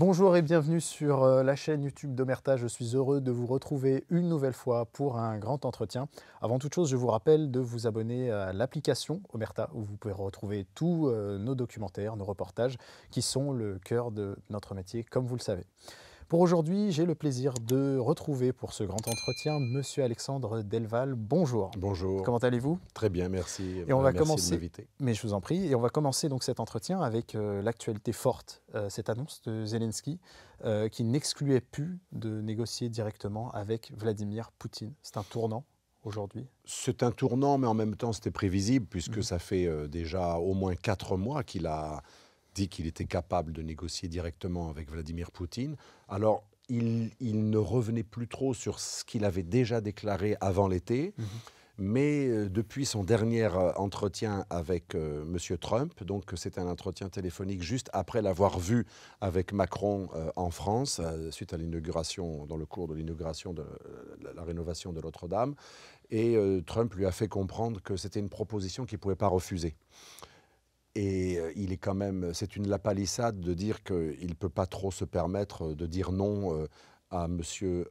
Bonjour et bienvenue sur la chaîne YouTube d'Omerta. Je suis heureux de vous retrouver une nouvelle fois pour un grand entretien. Avant toute chose, je vous rappelle de vous abonner à l'application Omerta où vous pouvez retrouver tous nos documentaires, nos reportages qui sont le cœur de notre métier, comme vous le savez. Pour aujourd'hui, j'ai le plaisir de retrouver pour ce grand entretien Monsieur Alexandre Delval. Bonjour. Bonjour, Comment allez-vous? très bien, merci. Et on va Merci de commencer, m'inviter. mais je vous en prie, et on va commencer donc cet entretien avec l'actualité forte, cette annonce de Zelensky qui n'excluait plus de négocier directement avec Vladimir Poutine. C'est un tournant aujourd'hui. C'est un tournant, mais en même temps, c'était prévisible, puisque Mhm. ça fait déjà au moins 4 mois qu'il a dit qu'il était capable de négocier directement avec Vladimir Poutine. Alors, il ne revenait plus trop sur ce qu'il avait déjà déclaré avant l'été. Mhm. Mais depuis son dernier entretien avec M. Trump, donc c'est un entretien téléphonique juste après l'avoir vu avec Macron en France, suite à l'inauguration, dans le cours de l'inauguration de la rénovation de Notre-Dame, et Trump lui a fait comprendre que c'était une proposition qu'il ne pouvait pas refuser. Et il est quand même, c'est une lapalissade de dire qu'il ne peut pas trop se permettre de dire non à monsieur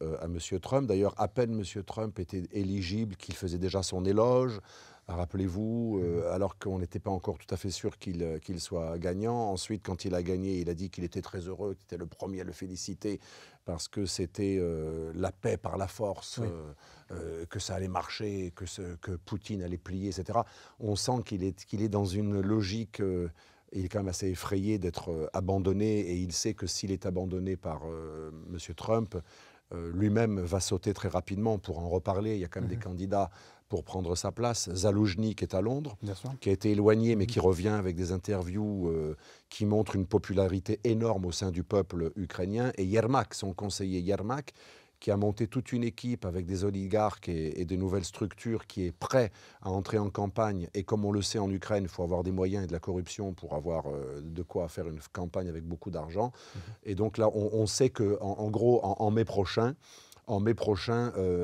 Trump. D'ailleurs, à peine monsieur Trump était éligible, qu'il faisait déjà son éloge. Rappelez-vous, alors qu'on n'était pas encore tout à fait sûr qu'il soit gagnant. Ensuite, quand il a gagné, il a dit qu'il était très heureux, qu'il était le premier à le féliciter parce que c'était la paix par la force, Oui. que ça allait marcher, que Poutine allait plier, etc. On sent qu'il est dans une logique. Il est quand même assez effrayé d'être abandonné et il sait que s'il est abandonné par M. Trump, lui-même va sauter très rapidement. Pour en reparler, il y a quand même des Mhm. candidats pour prendre sa place. Zaloujny, qui est à Londres, Bien sûr. qui a été éloigné, mais Mhm. qui revient avec des interviews qui montrent une popularité énorme au sein du peuple ukrainien. Et Yermak, son conseiller Yermak, qui a monté toute une équipe avec des oligarques et des nouvelles structures, qui est prêt à entrer en campagne. Et comme on le sait en Ukraine, il faut avoir des moyens et de la corruption pour avoir de quoi faire une campagne avec beaucoup d'argent. Mhm. Et donc là, on sait que, en gros, en mai prochain,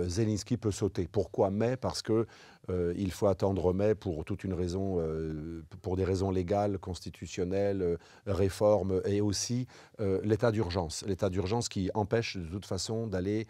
Zelensky peut sauter. Pourquoi mai? Parce que il faut attendre mai pour toute une raison, pour des raisons légales, constitutionnelles, réformes et aussi l'état d'urgence. L'état d'urgence qui empêche de toute façon d'aller.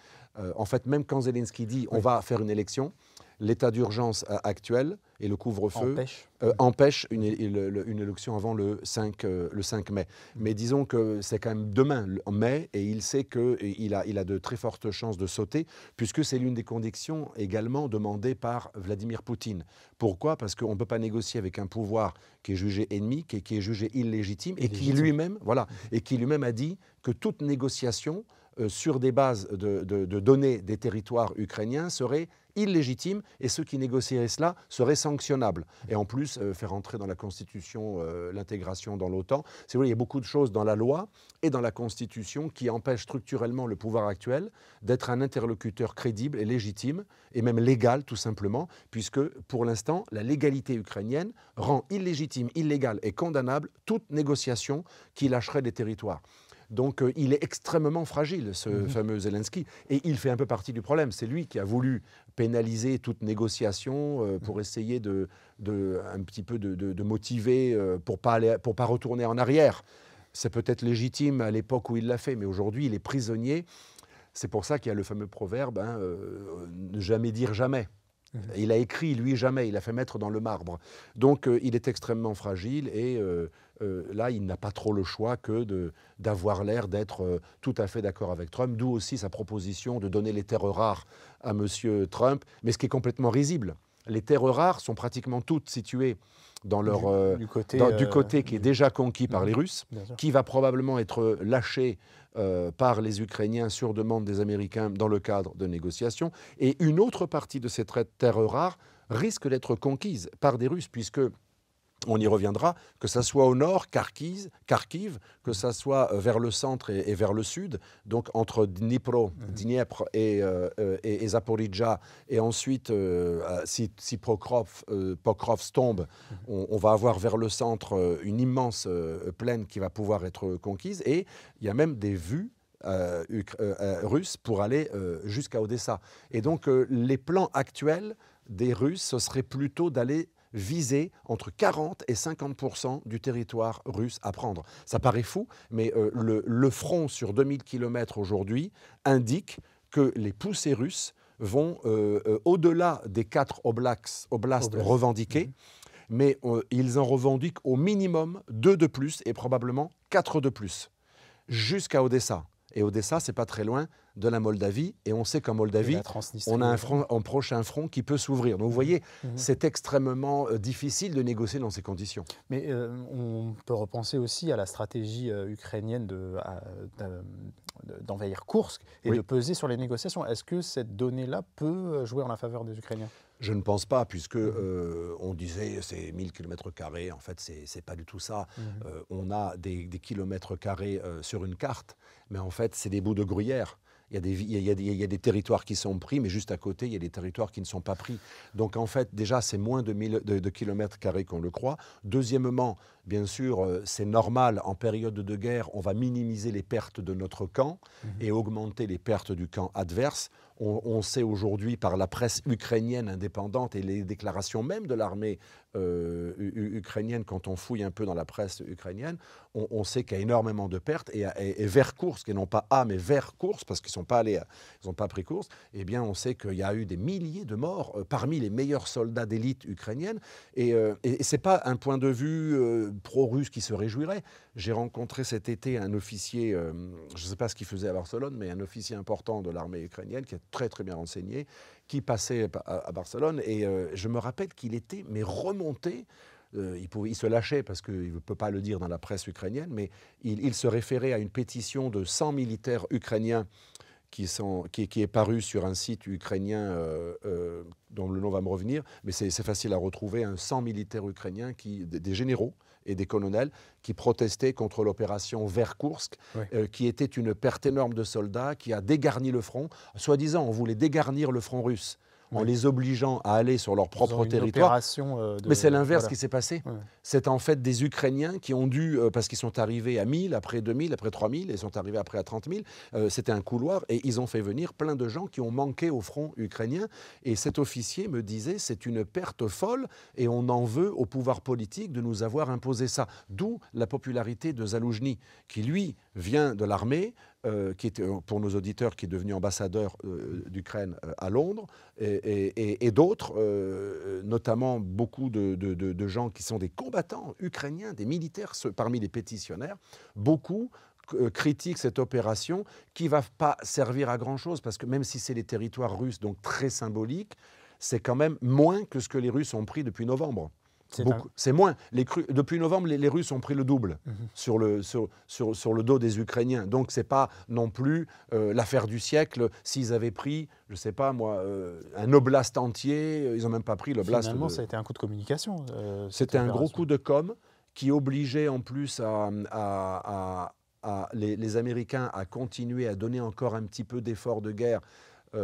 En fait, même quand Zelensky dit on Oui. va faire une élection, l'état d'urgence actuel et le couvre-feu Empêche. Mhm. empêchent une, Mhm. une élection avant le 5 mai. Mhm. Mais disons que c'est quand même demain, en mai, et il sait qu'il a de très fortes chances de sauter, puisque c'est l'une des conditions également demandées par Vladimir Poutine. Pourquoi? Parce qu'on ne peut pas négocier avec un pouvoir qui est jugé ennemi, qui est jugé illégitime, et qui Illégitime. lui-même, voilà, et qui lui-même a dit que toute négociation sur des bases de données des territoires ukrainiens serait illégitime, et ceux qui négocieraient cela seraient sanctionnables. Et en plus, faire entrer dans la Constitution l'intégration dans l'OTAN. C'est vrai, il y a beaucoup de choses dans la loi et dans la Constitution qui empêchent structurellement le pouvoir actuel d'être un interlocuteur crédible et légitime, et même légal tout simplement, puisque pour l'instant, la légalité ukrainienne rend illégitime, illégale et condamnable toute négociation qui lâcherait des territoires. Donc il est extrêmement fragile, ce Mhm. fameux Zelensky, et il fait un peu partie du problème. C'est lui qui a voulu pénaliser toute négociation pour essayer un petit peu de motiver pour pas retourner en arrière. C'est peut-être légitime à l'époque où il l'a fait, mais aujourd'hui il est prisonnier. C'est pour ça qu'il y a le fameux proverbe, ne jamais dire jamais. Mhm. Il a écrit, lui, jamais. Il a fait mettre dans le marbre. Donc, il est extrêmement fragile et là, il n'a pas trop le choix que d'avoir l'air d'être tout à fait d'accord avec Trump. D'où aussi sa proposition de donner les terres rares à M. Trump, mais ce qui est complètement risible. Les terres rares sont pratiquement toutes situées dans Du côté du côté qui est déjà conquis par Mhm. les Russes, Bien sûr. qui va probablement être lâché par les Ukrainiens sur demande des Américains dans le cadre de négociations. Et une autre partie de ces terres rares risque d'être conquise par des Russes, puisque on y reviendra, que ça soit au nord, Kharkiv, que ça soit vers le centre et vers le sud, donc entre Dniepr et Zaporizhzhia, et ensuite, si Pokrovsk tombe, on va avoir vers le centre une immense plaine qui va pouvoir être conquise, et il y a même des vues russes pour aller jusqu'à Odessa. Et donc, les plans actuels des Russes, ce serait plutôt d'aller visaient entre 40 et 50% du territoire russe à prendre. Ça paraît fou, mais le front sur 2000 km aujourd'hui indique que les poussées russes vont au-delà des 4 oblasts revendiqués, mais ils en revendiquent au minimum 2 de plus et probablement 4 de plus, jusqu'à Odessa. Et Odessa, c'est pas très loin de la Moldavie, et on sait qu'en Moldavie, on a un prochain front qui peut s'ouvrir. Donc vous voyez, c'est extrêmement difficile de négocier dans ces conditions. Mais on peut repenser aussi à la stratégie ukrainienne d'envahir Koursk et de peser sur les négociations. Est-ce que cette donnée-là peut jouer en la faveur des Ukrainiens ? Je ne pense pas, puisque on disait c'est 1000 km², en fait c'est pas du tout ça. On a des kilomètres carrés sur une carte, mais en fait c'est des bouts de gruyère. Il y a des territoires qui sont pris, mais juste à côté, il y a des territoires qui ne sont pas pris. Donc en fait, déjà, c'est moins de kilomètres carrés qu'on le croit. Deuxièmement, bien sûr, c'est normal, en période de guerre, on va minimiser les pertes de notre camp et augmenter les pertes du camp adverse. On sait aujourd'hui par la presse ukrainienne indépendante et les déclarations même de l'armée ukrainienne, quand on fouille un peu dans la presse ukrainienne, on sait qu'il y a énormément de pertes et vers Koursk, et non pas à, mais vers Koursk, parce qu'ils n'ont pas pris Koursk, eh bien on sait qu'il y a eu des milliers de morts parmi les meilleurs soldats d'élite ukrainienne. Et ce n'est pas un point de vue pro-russe qui se réjouirait. J'ai rencontré cet été un officier, je ne sais pas ce qu'il faisait à Barcelone, mais un officier important de l'armée ukrainienne qui est très très bien renseigné, qui passait à Barcelone, et je me rappelle qu'il était remonté. Il se lâchait parce qu'il ne peut pas le dire dans la presse ukrainienne, mais il se référait à une pétition de 100 militaires ukrainiens qui est paru sur un site ukrainien dont le nom va me revenir, mais c'est facile à retrouver, 100 militaires ukrainiens, des généraux et des colonels qui protestaient contre l'opération vers Koursk, qui était une perte énorme de soldats, qui a dégarni le front. Soi-disant, on voulait dégarnir le front russe en les obligeant à aller sur leur propre territoire. Mais c'est l'inverse qui s'est passé. C'est en fait des Ukrainiens qui ont dû, parce qu'ils sont arrivés à 1000, après 2000, après 3000, ils sont arrivés après à 30 000, c'était un couloir, et ils ont fait venir plein de gens qui ont manqué au front ukrainien. Et cet officier me disait, c'est une perte folle, et on en veut au pouvoir politique de nous avoir imposé ça. D'où la popularité de Zaloujny, qui lui vient de l'armée, qui était, pour nos auditeurs, qui est devenu ambassadeur d'Ukraine à Londres, et d'autres, notamment beaucoup de gens qui sont des combattants ukrainiens, des militaires parmi les pétitionnaires. Beaucoup critiquent cette opération qui ne va pas servir à grand-chose, parce que même si c'est les territoires russes, donc très symboliques, c'est quand même moins que ce que les Russes ont pris depuis novembre. C'est moins. Depuis novembre, les Russes ont pris le double sur le dos des Ukrainiens. Donc, ce n'est pas non plus l'affaire du siècle. S'ils avaient pris, je ne sais pas moi, un oblast entier, ils n'ont même pas pris l'oblast. Finalement, ça a été un coup de communication. C'était un gros coup de com' qui obligeait en plus les Américains à continuer à donner encore un petit peu d'effort de guerre.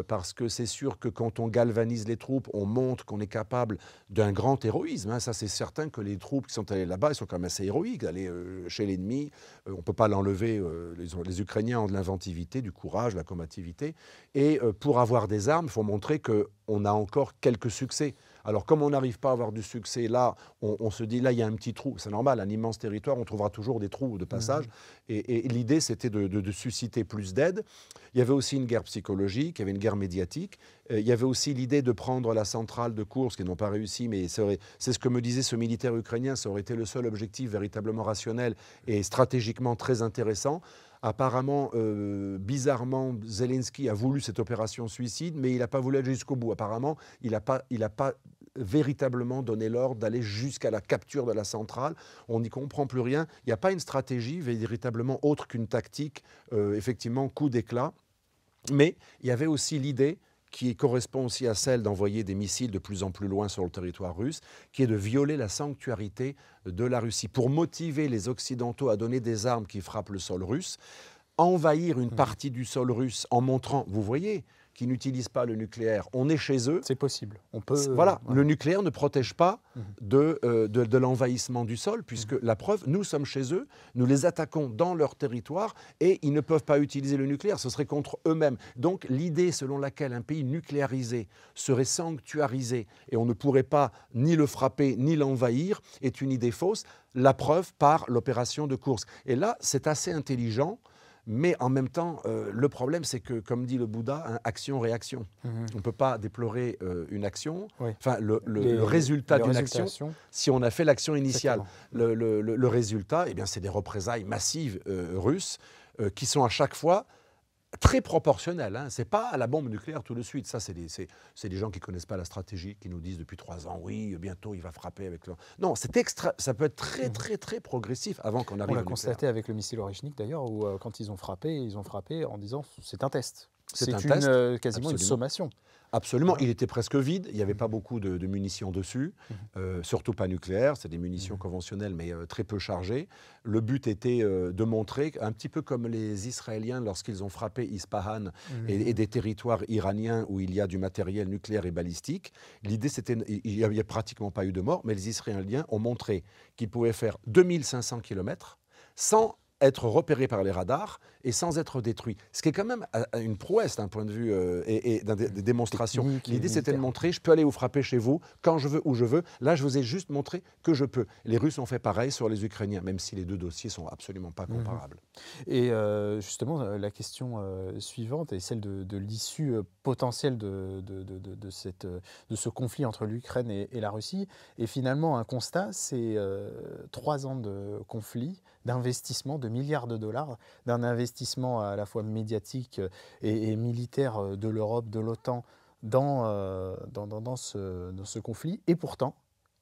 Parce que c'est sûr que quand on galvanise les troupes, on montre qu'on est capable d'un grand héroïsme. Ça, c'est certain que les troupes qui sont allées là-bas, ils sont quand même assez héroïques. Aller chez l'ennemi, on ne peut pas l'enlever. Les Ukrainiens ont de l'inventivité, du courage, de la combativité. Et pour avoir des armes, il faut montrer qu'on a encore quelques succès. Alors, comme on n'arrive pas à avoir du succès, là, on se dit, là, il y a un petit trou. C'est normal, un immense territoire, on trouvera toujours des trous de passage. Et l'idée, c'était de susciter plus d'aide. Il y avait aussi une guerre psychologique, il y avait une guerre médiatique. Il y avait aussi l'idée de prendre la centrale de Koursk, qui n'ont pas réussi, mais c'est ce que me disait ce militaire ukrainien, ça aurait été le seul objectif véritablement rationnel et stratégiquement très intéressant. Apparemment, bizarrement, Zelensky a voulu cette opération suicide, mais il n'a pas voulu aller jusqu'au bout. Apparemment, il n'a pas véritablement donné l'ordre d'aller jusqu'à la capture de la centrale. On n'y comprend plus rien. Il n'y a pas une stratégie véritablement autre qu'une tactique, effectivement, coup d'éclat. Mais il y avait aussi l'idée qui correspond aussi à celle d'envoyer des missiles de plus en plus loin sur le territoire russe, qui est de violer la sanctuarité de la Russie pour motiver les Occidentaux à donner des armes qui frappent le sol russe. envahir une partie du sol russe en montrant, vous voyez, qu'ils n'utilisent pas le nucléaire. On est chez eux. C'est possible. On peut, voilà, le nucléaire ne protège pas de l'envahissement du sol, puisque la preuve, nous sommes chez eux, nous les attaquons dans leur territoire et ils ne peuvent pas utiliser le nucléaire, ce serait contre eux-mêmes. Donc l'idée selon laquelle un pays nucléarisé serait sanctuarisé et on ne pourrait pas ni le frapper ni l'envahir est une idée fausse. La preuve par l'opération de Koursk. Et là, c'est assez intelligent. Mais en même temps, le problème, c'est que, comme dit le Bouddha, hein, action-réaction. On ne peut pas déplorer une action, enfin le résultat d'une action, si on a fait l'action initiale. Le résultat, eh bien, c'est des représailles massives russes qui sont à chaque fois très proportionnelles. Hein. Ce n'est pas la bombe nucléaire tout de suite. Ça, c'est des gens qui ne connaissent pas la stratégie, qui nous disent depuis 3 ans, oui, bientôt il va frapper avec le... Non, ça peut être très progressif avant qu'on arrive au nucléaire. On l'a constaté avec le missile Orychnik d'ailleurs, où quand ils ont frappé en disant c'est un test. C'est quasiment une sommation. Absolument, il était presque vide, il n'y avait pas beaucoup de munitions dessus, surtout pas nucléaires, c'est des munitions conventionnelles mais très peu chargées. Le but était de montrer, un petit peu comme les Israéliens lorsqu'ils ont frappé Ispahan et des territoires iraniens où il y a du matériel nucléaire et balistique, l'idée c'était, il n'y a pratiquement pas eu de morts, mais les Israéliens ont montré qu'ils pouvaient faire 2500 km sans être repérés par les radars et sans être détruits. Ce qui est quand même une prouesse d'un point de vue et des démonstrations. L'idée, c'était de montrer, je peux aller vous frapper chez vous, quand je veux, où je veux. Là, je vous ai juste montré que je peux. Les Russes ont fait pareil sur les Ukrainiens, même si les deux dossiers ne sont absolument pas comparables. Et justement, la question suivante est celle de l'issue potentielle de ce conflit entre l'Ukraine et la Russie. Et finalement, un constat, c'est 3 ans de conflit, d'investissement de milliards de dollars, d'un investissement à la fois médiatique et militaire de l'Europe, de l'OTAN dans ce conflit, et pourtant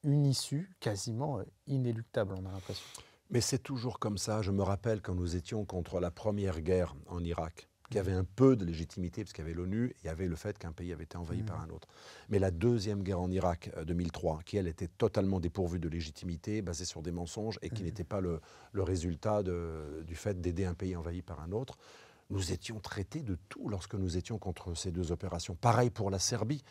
une issue quasiment inéluctable, on a l'impression. Mais c'est toujours comme ça. Je me rappelle quand nous étions contre la première guerre en Irak, qui avait un peu de légitimité, parce qu'il y avait l'ONU, et il y avait le fait qu'un pays avait été envahi par un autre. Mais la deuxième guerre en Irak, 2003, qui elle était totalement dépourvue de légitimité, basée sur des mensonges, et qui n'était pas le résultat du fait d'aider un pays envahi par un autre, nous étions traités de tout lorsque nous étions contre ces 2 opérations. Pareil pour la Serbie.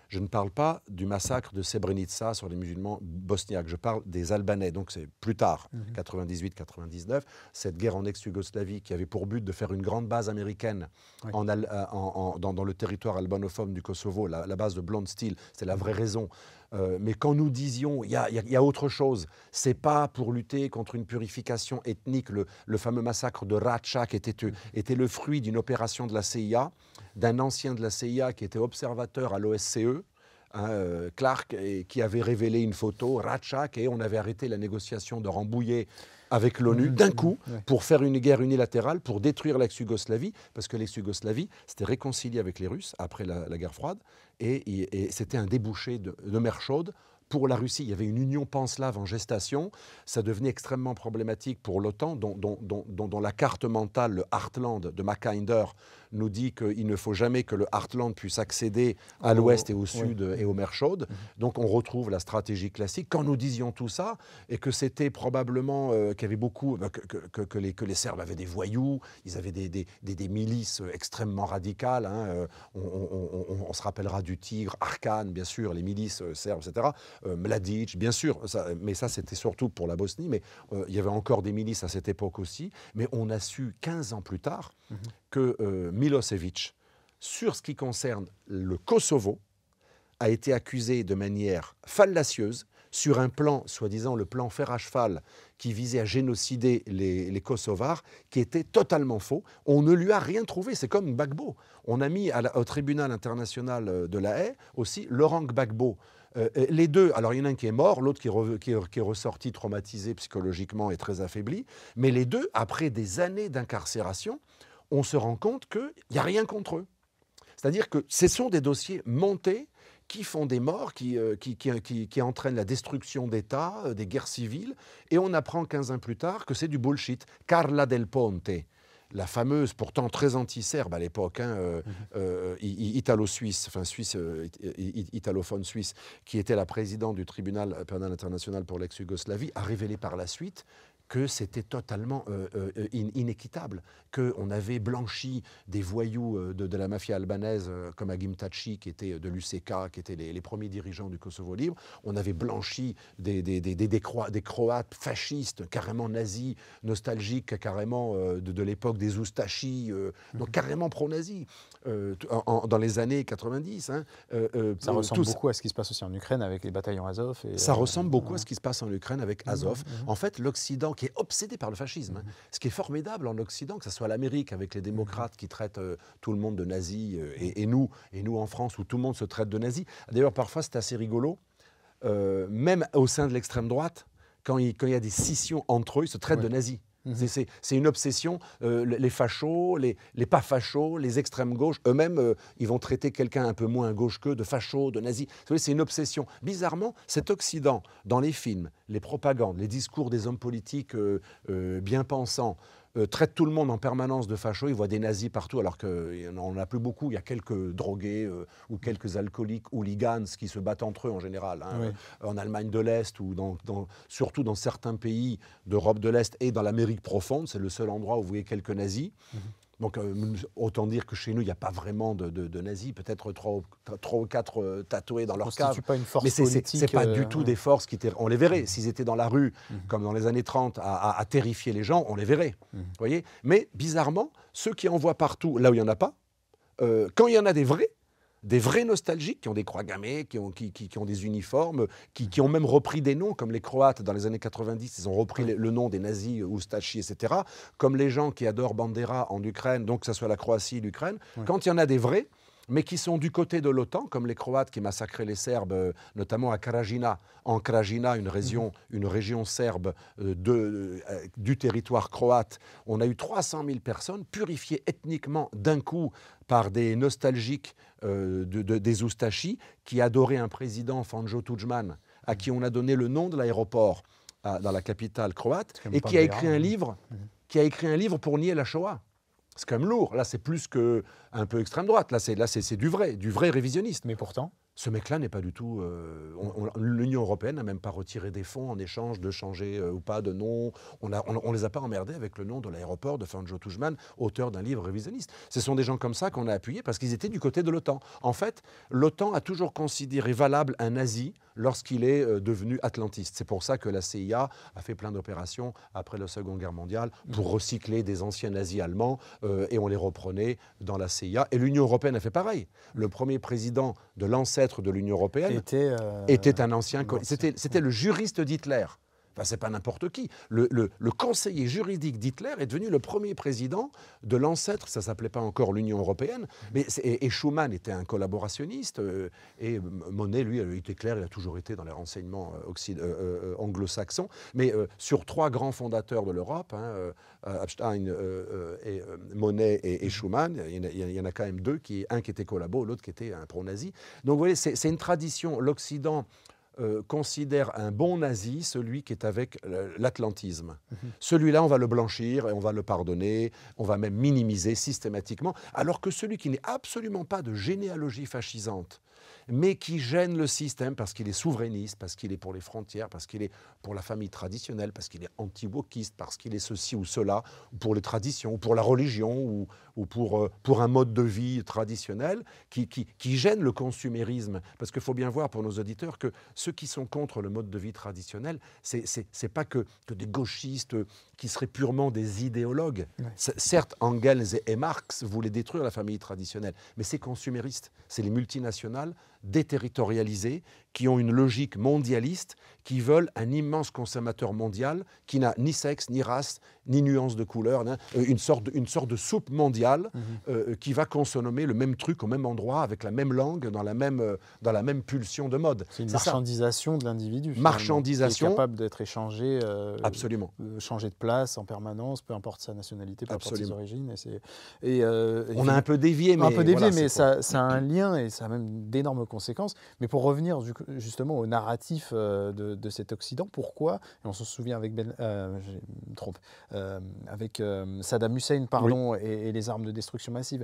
Je ne parle pas du massacre de Srebrenica sur les musulmans bosniaques, je parle des Albanais, donc c'est plus tard, 98-99, cette guerre en ex-Yougoslavie qui avait pour but de faire une grande base américaine dans le territoire albanophone du Kosovo, la base de Blonde Steel, c'est la vraie raison. Mais quand nous disions il y a autre chose, c'est pas pour lutter contre une purification ethnique, le fameux massacre de Rača qui était le fruit d'une opération de la CIA, d'un ancien de la CIA qui était observateur à l'OSCE, Clark, et qui avait révélé une photo, Rača, et on avait arrêté la négociation de Rambouillet avec l'ONU d'un coup pour faire une guerre unilatérale, pour détruire l'ex-Yougoslavie, parce que l'ex-Yougoslavie s'était réconciliée avec les Russes après la guerre froide, et c'était un débouché de mer chaude pour la Russie. Il y avait une union panslave en gestation, ça devenait extrêmement problématique pour l'OTAN, dont la carte mentale, le Heartland de Mackinder, nous dit qu'il ne faut jamais que le Heartland puisse accéder à l'ouest et au sud et aux mers chaudes. Donc on retrouve la stratégie classique. Quand nous disions tout ça, et que c'était probablement qu'il y avait beaucoup, que les Serbes avaient des voyous, ils avaient des milices extrêmement radicales, hein, on se rappellera du Tigre, Arkan, bien sûr, les milices serbes, etc., Mladic, bien sûr, mais ça c'était surtout pour la Bosnie, mais il y avait encore des milices à cette époque aussi, mais on a su 15 ans plus tard que Milosevic, sur ce qui concerne le Kosovo, a été accusé de manière fallacieuse sur un plan, soi-disant le plan fer à cheval, qui visait à génocider les Kosovars, qui était totalement faux. On ne lui a rien trouvé, c'est comme Gbagbo. On a mis au tribunal international de La Haye aussi Laurent Gbagbo. Les deux, alors il y en a un qui est mort, l'autre qui est ressorti traumatisé psychologiquement et très affaibli, mais les deux, après des années d'incarcération, on se rend compte qu'il n'y a rien contre eux. C'est-à-dire que ce sont des dossiers montés qui font des morts, qui entraînent la destruction d'États, des guerres civiles, et on apprend 15 ans plus tard que c'est du bullshit. Carla Del Ponte, la fameuse, pourtant très anti-serbe à l'époque, italo-suisse, enfin italophone suisse, qui était la présidente du tribunal pénal international pour l'ex-Yougoslavie, a révélé par la suite que c'était totalement inéquitable, qu'on avait blanchi des voyous de la mafia albanaise comme Agim Tachi, qui était de l'UCK, qui étaient les premiers dirigeants du Kosovo libre. On avait blanchi des Croates fascistes, carrément nazis, nostalgiques, carrément de l'époque des Oustachis, donc carrément pro-nazis, dans les années 90. Hein, ça ressemble beaucoup à ce qui se passe aussi en Ukraine avec les bataillons Azov. Ça ressemble beaucoup à ce qui se passe en Ukraine avec Azov. En fait, l'Occident qui est obsédé par le fascisme, ce qui est formidable en Occident, que ce soit l'Amérique avec les démocrates qui traitent tout le monde de nazis, et nous en France où tout le monde se traite de nazis. D'ailleurs, parfois, c'est assez rigolo, même au sein de l'extrême droite, quand il y a des scissions entre eux, ils se traitent de nazis. C'est une obsession. Les fachos, les pas fachos, les extrêmes gauches, eux-mêmes, ils vont traiter quelqu'un un peu moins gauche qu'eux de facho, de nazi. C'est une obsession. Bizarrement, cet Occident, dans les films, les propagandes, les discours des hommes politiques bien pensants, traite tout le monde en permanence de fachos, ils voient des nazis partout, alors qu'on n'en a plus beaucoup. Il y a quelques drogués ou quelques alcooliques, hooligans qui se battent entre eux en général, hein, en Allemagne de l'Est ou surtout dans certains pays d'Europe de l'Est et dans l'Amérique profonde. C'est le seul endroit où vous voyez quelques nazis. Donc, autant dire que chez nous, il n'y a pas vraiment de nazis, peut-être 3 ou 4 tatoués dans leur cave. Pas une force mais politique. C'est pas du tout des forces qui... On les verrait. S'ils étaient dans la rue, comme dans les années 30, à terrifier les gens, on les verrait. Voyez. Mais bizarrement, ceux qui en voient partout, là où il n'y en a pas, quand il y en a des vrais nostalgiques, qui ont des croix gammées, qui ont des uniformes, qui ont même repris des noms, comme les Croates dans les années 90, ils ont repris le nom des nazis, Oustachi, etc. Comme les gens qui adorent Bandera en Ukraine, donc que ce soit la Croatie, l'Ukraine. Quand il y en a des vrais, mais qui sont du côté de l'OTAN, comme les Croates qui massacraient les Serbes, notamment à Krajina. En Krajina, une région serbe du territoire croate, on a eu 300 000 personnes purifiées ethniquement d'un coup par des nostalgiques des Oustachis qui adoraient un président, Franjo Tudjman, à qui on a donné le nom de l'aéroport dans la capitale croate, et qui a écrit un livre pour nier la Shoah. C'est quand même lourd. Là, c'est plus qu'un peu extrême droite. Là, c'est du vrai révisionniste. Mais pourtant, ce mec-là n'est pas du tout... L'Union européenne n'a même pas retiré des fonds en échange de changer ou pas de nom. On les a pas emmerdés avec le nom de l'aéroport de Franjo Tudjman, auteur d'un livre révisionniste. Ce sont des gens comme ça qu'on a appuyés parce qu'ils étaient du côté de l'OTAN. En fait, l'OTAN a toujours considéré valable un nazi lorsqu'il est devenu atlantiste. C'est pour ça que la CIA a fait plein d'opérations après la Seconde Guerre mondiale pour recycler des anciens nazis allemands et on les reprenait dans la CIA. Et l'Union européenne a fait pareil. Le premier président de l'ancêtre de l'Union européenne était un ancien... C'était le juriste d'Hitler. Enfin, c'est pas n'importe qui. Le conseiller juridique d'Hitler est devenu le premier président de l'ancêtre, ça s'appelait pas encore l'Union européenne, et Schuman était un collaborationniste, et Monet, lui, Hitler, il a toujours été dans les renseignements anglo-saxons, mais sur 3 grands fondateurs de l'Europe, Epstein, Monet et Schuman, il y en a quand même 2, un qui était collabo, l'autre qui était un pro-nazi. Donc vous voyez, c'est une tradition, l'Occident considère un bon nazi celui qui est avec l'atlantisme. Celui-là, on va le blanchir et on va le pardonner, on va même minimiser systématiquement, alors que celui qui n'est absolument pas de généalogie fascisante, mais qui gêne le système parce qu'il est souverainiste, parce qu'il est pour les frontières, parce qu'il est pour la famille traditionnelle, parce qu'il est anti-wokiste, parce qu'il est ceci ou cela, ou pour les traditions, ou pour la religion, ou pour un mode de vie traditionnel, qui gêne le consumérisme. Parce qu'il faut bien voir pour nos auditeurs que ceux qui sont contre le mode de vie traditionnel, c'est pas que des gauchistes qui seraient purement des idéologues. Certes, Engels et Marx voulaient détruire la famille traditionnelle, mais c'est consumériste. C'est les multinationales déterritorialisées qui ont une logique mondialiste, qui veulent un immense consommateur mondial qui n'a ni sexe, ni race, ni nuance de couleur, une sorte de soupe mondiale qui va consommer le même truc au même endroit, avec la même langue, dans la même pulsion de mode. C'est une marchandisation de l'individu. Marchandisation. Qui est capable d'être échangé. Absolument. Changer de place en permanence, peu importe sa nationalité, peu importe ses origines. On a un peu dévié, mais ça a un lien et ça a même d'énormes conséquences. Mais pour revenir justement au narratif de cet Occident, pourquoi, et on s'en souvient avec avec Saddam Hussein, pardon, et les armes de destruction massive.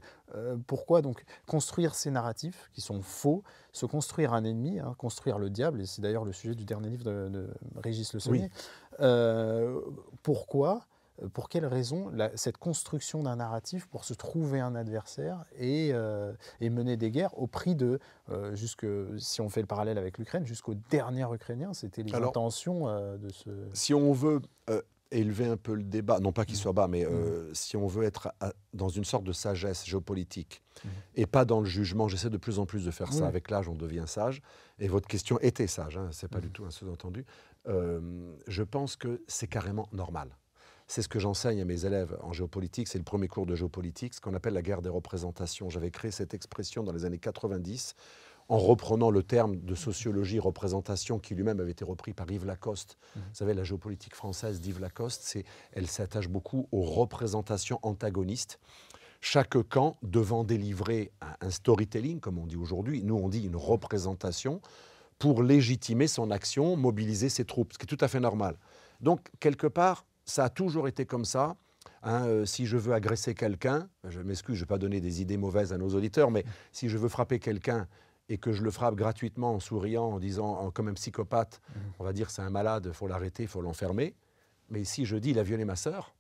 Pourquoi donc construire ces narratifs qui sont faux, se construire un ennemi, hein, construire le diable, et c'est d'ailleurs le sujet du dernier livre de Régis Le Sommier. Pourquoi, pour quelles raisons cette construction d'un narratif pour se trouver un adversaire et mener des guerres au prix de, si on fait le parallèle avec l'Ukraine, jusqu'au dernier Ukrainien, c'était les intentions de ce... Si on veut élever un peu le débat, non pas qu'il soit bas, mais si on veut être dans une sorte de sagesse géopolitique et pas dans le jugement, j'essaie de plus en plus de faire ça. Avec l'âge, on devient sage. Et votre question était sage, hein, ce n'est pas du tout un sous-entendu. Je pense que c'est carrément normal. C'est ce que j'enseigne à mes élèves en géopolitique, c'est le premier cours de géopolitique, ce qu'on appelle la guerre des représentations. J'avais créé cette expression dans les années 90 en reprenant le terme de sociologie représentation qui lui-même avait été repris par Yves Lacoste. Vous savez, la géopolitique française d'Yves Lacoste, elle s'attache beaucoup aux représentations antagonistes. Chaque camp devant délivrer un storytelling, comme on dit aujourd'hui, nous on dit une représentation, pour légitimer son action, mobiliser ses troupes, ce qui est tout à fait normal. Donc, quelque part, ça a toujours été comme ça. Hein, si je veux agresser quelqu'un, je m'excuse, je ne vais pas donner des idées mauvaises à nos auditeurs, mais si je veux frapper quelqu'un et que je le frappe gratuitement en souriant, en disant comme un psychopathe, on va dire c'est un malade, il faut l'arrêter, il faut l'enfermer. Mais si je dis il a violé ma sœur,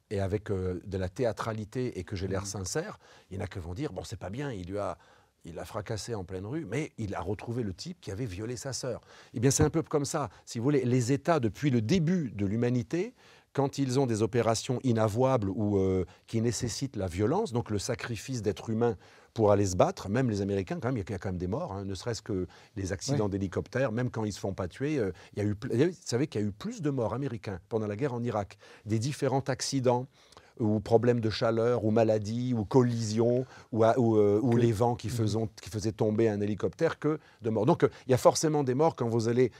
et avec de la théâtralité et que j'ai l'air sincère, il y en a qui vont dire bon c'est pas bien, il l'a fracassé en pleine rue, mais il a retrouvé le type qui avait violé sa sœur. Eh bien, c'est un peu comme ça. Si vous voulez, les États, depuis le début de l'humanité, quand ils ont des opérations inavouables ou qui nécessitent la violence, donc le sacrifice d'êtres humains pour aller se battre, même les Américains, quand même, il y a quand même des morts, hein, ne serait-ce que les accidents d'hélicoptères, même quand ils ne se font pas tuer. Vous savez qu'il y a eu plus de morts américains pendant la guerre en Irak, des différents accidents, ou problèmes de chaleur, ou maladies, ou collisions, ou les vents qui faisaient tomber un hélicoptère, que de morts. Donc il y a forcément des morts quand vous allez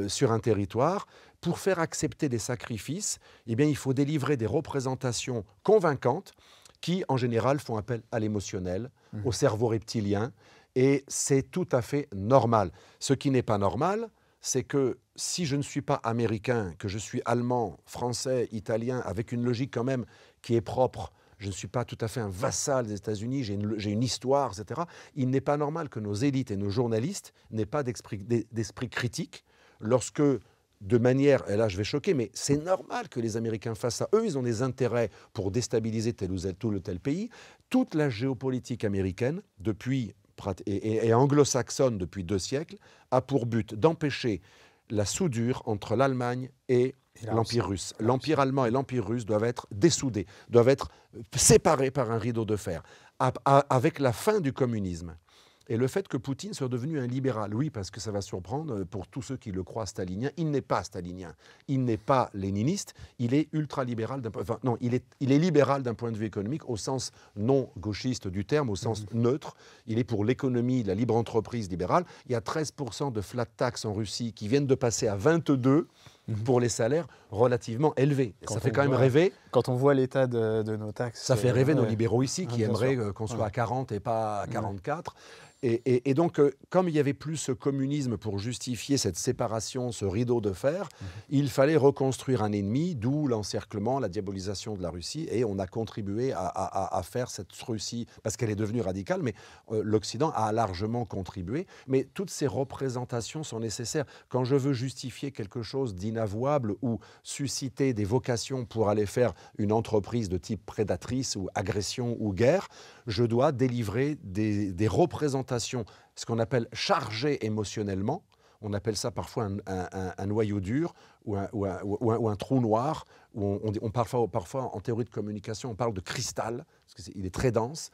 sur un territoire. Pour faire accepter des sacrifices, eh bien, il faut délivrer des représentations convaincantes qui, en général, font appel à l'émotionnel, au cerveau reptilien, et c'est tout à fait normal. Ce qui n'est pas normal, c'est que si je ne suis pas américain, que je suis allemand, français, italien, avec une logique quand même qui est propre, je ne suis pas tout à fait un vassal des États-Unis, j'ai une histoire, etc. Il n'est pas normal que nos élites et nos journalistes n'aient pas d'esprit critique lorsque, de manière, et là je vais choquer, mais c'est normal que les Américains fassent ça. Eux, ils ont des intérêts pour déstabiliser tel ou tel pays. Toute la géopolitique américaine, depuis et anglo-saxonne depuis 2 siècles, a pour but d'empêcher la soudure entre l'Allemagne et l'Empire russe. L'Empire allemand et l'Empire russe doivent être dessoudés, doivent être séparés par un rideau de fer. Avec la fin du communisme et le fait que Poutine soit devenu un libéral, oui, parce que ça va surprendre pour tous ceux qui le croient stalinien, il n'est pas stalinien, il n'est pas léniniste, il est ultralibéral, il est libéral d'un point de vue économique au sens non gauchiste du terme, au sens neutre. Il est pour l'économie, la libre entreprise libérale. Il y a 13% de flat tax en Russie qui viennent de passer à 22% pour les salaires relativement élevés. Ça fait quand même rêver. Quand on voit l'état de nos taxes... Ça fait rêver nos libéraux ici qui aimeraient qu'on soit à 40 et pas à 44. Et donc, comme il n'y avait plus ce communisme pour justifier cette séparation, ce rideau de fer, il fallait reconstruire un ennemi, d'où l'encerclement, la diabolisation de la Russie. Et on a contribué à faire cette Russie, parce qu'elle est devenue radicale, mais l'Occident a largement contribué. Mais toutes ces représentations sont nécessaires. Quand je veux justifier quelque chose d'inavouable ou susciter des vocations pour aller faire une entreprise de type prédatrice ou agression ou guerre, je dois délivrer des représentations, ce qu'on appelle chargées émotionnellement. On appelle ça parfois un noyau dur ou un trou noir. Où on parle parfois en théorie de communication, on parle de cristal, parce qu'il est très dense.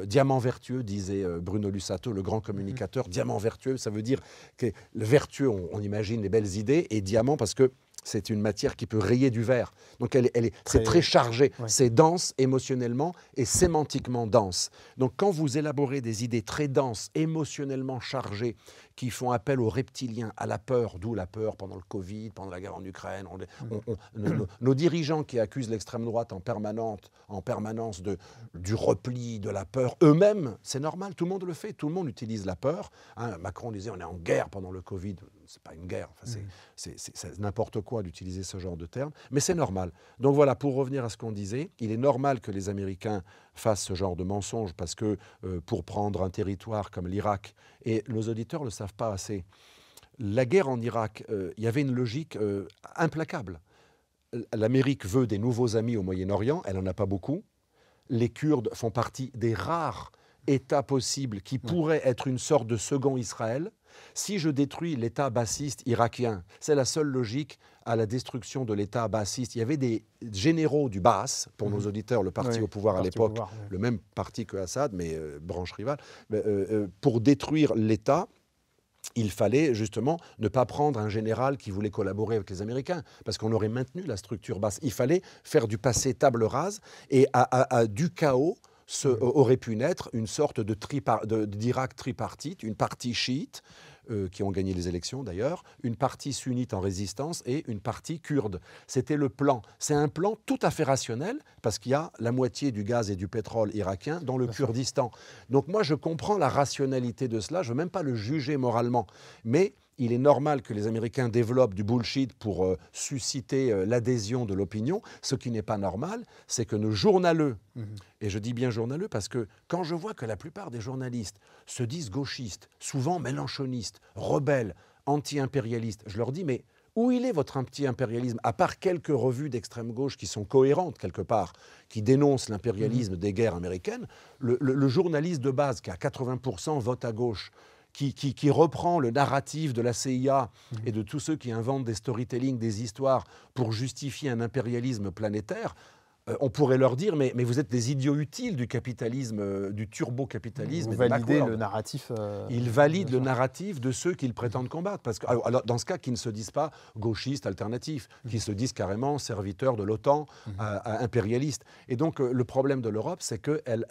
Diamant vertueux, disait Bruno Lussato, le grand communicateur. Diamant vertueux, ça veut dire que le vertueux, on imagine les belles idées, et diamant parce que c'est une matière qui peut rayer du verre. Donc c'est très chargé, c'est dense émotionnellement et sémantiquement dense. Donc quand vous élaborez des idées très denses, émotionnellement chargées, qui font appel aux reptiliens, à la peur, d'où la peur pendant le Covid, pendant la guerre en Ukraine, nos dirigeants qui accusent l'extrême droite en permanence du repli, de la peur, eux-mêmes, c'est normal, tout le monde le fait, tout le monde utilise la peur. Macron disait on est en guerre pendant le Covid. c'est pas une guerre, enfin, c'est n'importe quoi d'utiliser ce genre de terme, mais c'est normal. Donc voilà, pour revenir à ce qu'on disait, il est normal que les Américains fassent ce genre de mensonge parce que pour prendre un territoire comme l'Irak, et nos auditeurs ne le savent pas assez, la guerre en Irak, il y avait une logique implacable. L'Amérique veut des nouveaux amis au Moyen-Orient, elle n'en a pas beaucoup. Les Kurdes font partie des rares États possibles qui pourraient être une sorte de second Israël. Si je détruis l'État bassiste irakien, c'est la seule logique à la destruction de l'État bassiste. Il y avait des généraux du Baas, pour nos auditeurs, le parti au pouvoir à l'époque, le même parti que Assad, mais branche rivale, pour détruire l'État. Il fallait justement ne pas prendre un général qui voulait collaborer avec les Américains, parce qu'on aurait maintenu la structure basse. Il fallait faire du passé table rase, et du chaos aurait pu naître une sorte d'Irak tripartite, une partie chiite, qui ont gagné les élections d'ailleurs, une partie sunnite en résistance et une partie kurde. C'était le plan. C'est un plan tout à fait rationnel, parce qu'il y a la moitié du gaz et du pétrole irakien dans le Kurdistan. Donc moi, je comprends la rationalité de cela, je ne veux même pas le juger moralement, mais il est normal que les Américains développent du bullshit pour susciter l'adhésion de l'opinion. Ce qui n'est pas normal, c'est que nos journaleux, et je dis bien journaleux parce que quand je vois que la plupart des journalistes se disent gauchistes, souvent mélanchonistes, rebelles, anti-impérialistes, je leur dis mais où il est votre anti-impérialisme? À part quelques revues d'extrême gauche qui sont cohérentes quelque part, qui dénoncent l'impérialisme des guerres américaines, le journaliste de base qui à 80% vote à gauche, qui reprend le narratif de la CIA et de tous ceux qui inventent des storytelling, des histoires pour justifier un impérialisme planétaire, on pourrait leur dire, mais vous êtes des idiots utiles du capitalisme, du turbo-capitalisme. Vous validez le narratif. Ils valident le narratif de ceux qu'ils prétendent combattre. Parce que, alors, dans ce cas, qu'ils ne se disent pas gauchistes alternatifs, qu'ils se disent carrément serviteurs de l'OTAN, impérialistes. Et donc, le problème de l'Europe, c'est qu'elle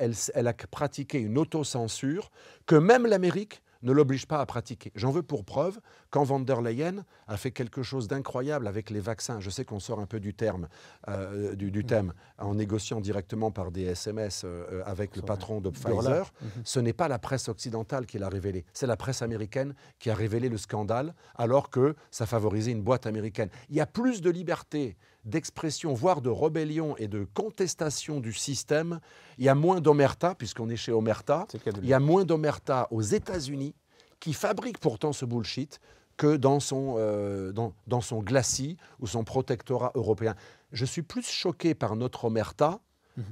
a pratiqué une autocensure que même l'Amérique ne l'oblige pas à pratiquer. J'en veux pour preuve quand von der Leyen a fait quelque chose d'incroyable avec les vaccins. Je sais qu'on sort un peu du thème, en négociant directement par des SMS avec le patron de Pfizer. Ce n'est pas la presse occidentale qui l'a révélé, c'est la presse américaine qui a révélé le scandale, alors que ça favorisait une boîte américaine. Il y a plus de liberté d'expression, voire de rébellion et de contestation du système. Il y a moins d'omerta, puisqu'on est chez Omerta, il y a moins d'omerta aux États-Unis, qui fabrique pourtant ce bullshit, que dans son glacis ou son protectorat européen. Je suis plus choqué par notre omerta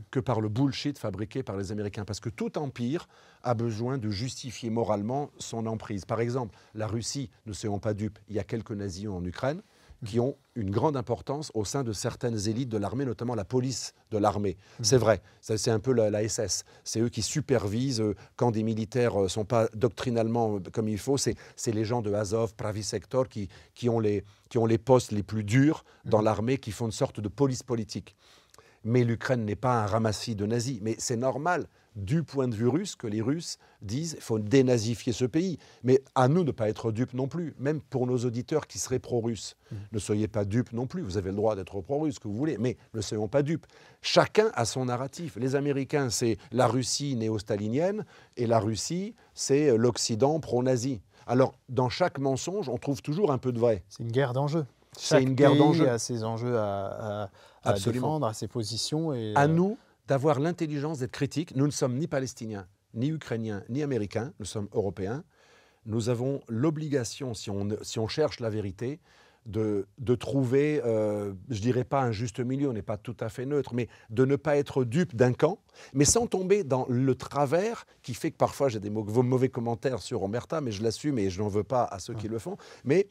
que par le bullshit fabriqué par les Américains, parce que tout empire a besoin de justifier moralement son emprise. Par exemple, la Russie, ne soyons pas dupes, il y a quelques nazis en Ukraine, qui ont une grande importance au sein de certaines élites de l'armée, notamment la police de l'armée. C'est vrai, c'est un peu la SS. C'est eux qui supervisent quand des militaires ne sont pas doctrinalement comme il faut. C'est les gens de Azov, Pravi Sector qui ont les postes les plus durs dans l'armée, qui font une sorte de police politique. Mais l'Ukraine n'est pas un ramassis de nazis. Mais c'est normal, du point de vue russe, que les Russes disent qu'il faut dénazifier ce pays. Mais à nous de ne pas être dupes non plus, même pour nos auditeurs qui seraient pro-russes. Ne soyez pas dupes non plus, vous avez le droit d'être pro-russe, que vous voulez, mais ne soyons pas dupes. Chacun a son narratif. Les Américains, c'est la Russie néo-stalinienne, et la Russie, c'est l'Occident pro-nazi. Alors, dans chaque mensonge, on trouve toujours un peu de vrai. C'est une guerre d'enjeux. C'est une guerre d'enjeux. Chaque pays a ses enjeux à défendre, à ses positions. Et, à nous d'avoir l'intelligence d'être critiques. Nous ne sommes ni palestiniens, ni ukrainiens, ni américains. Nous sommes européens. Nous avons l'obligation, si on cherche la vérité, de trouver, je ne dirais pas un juste milieu, on n'est pas tout à fait neutre, mais de ne pas être dupe d'un camp, mais sans tomber dans le travers qui fait que parfois j'ai des mauvais commentaires sur Omerta, mais je l'assume et je n'en veux pas à ceux qui le font, mais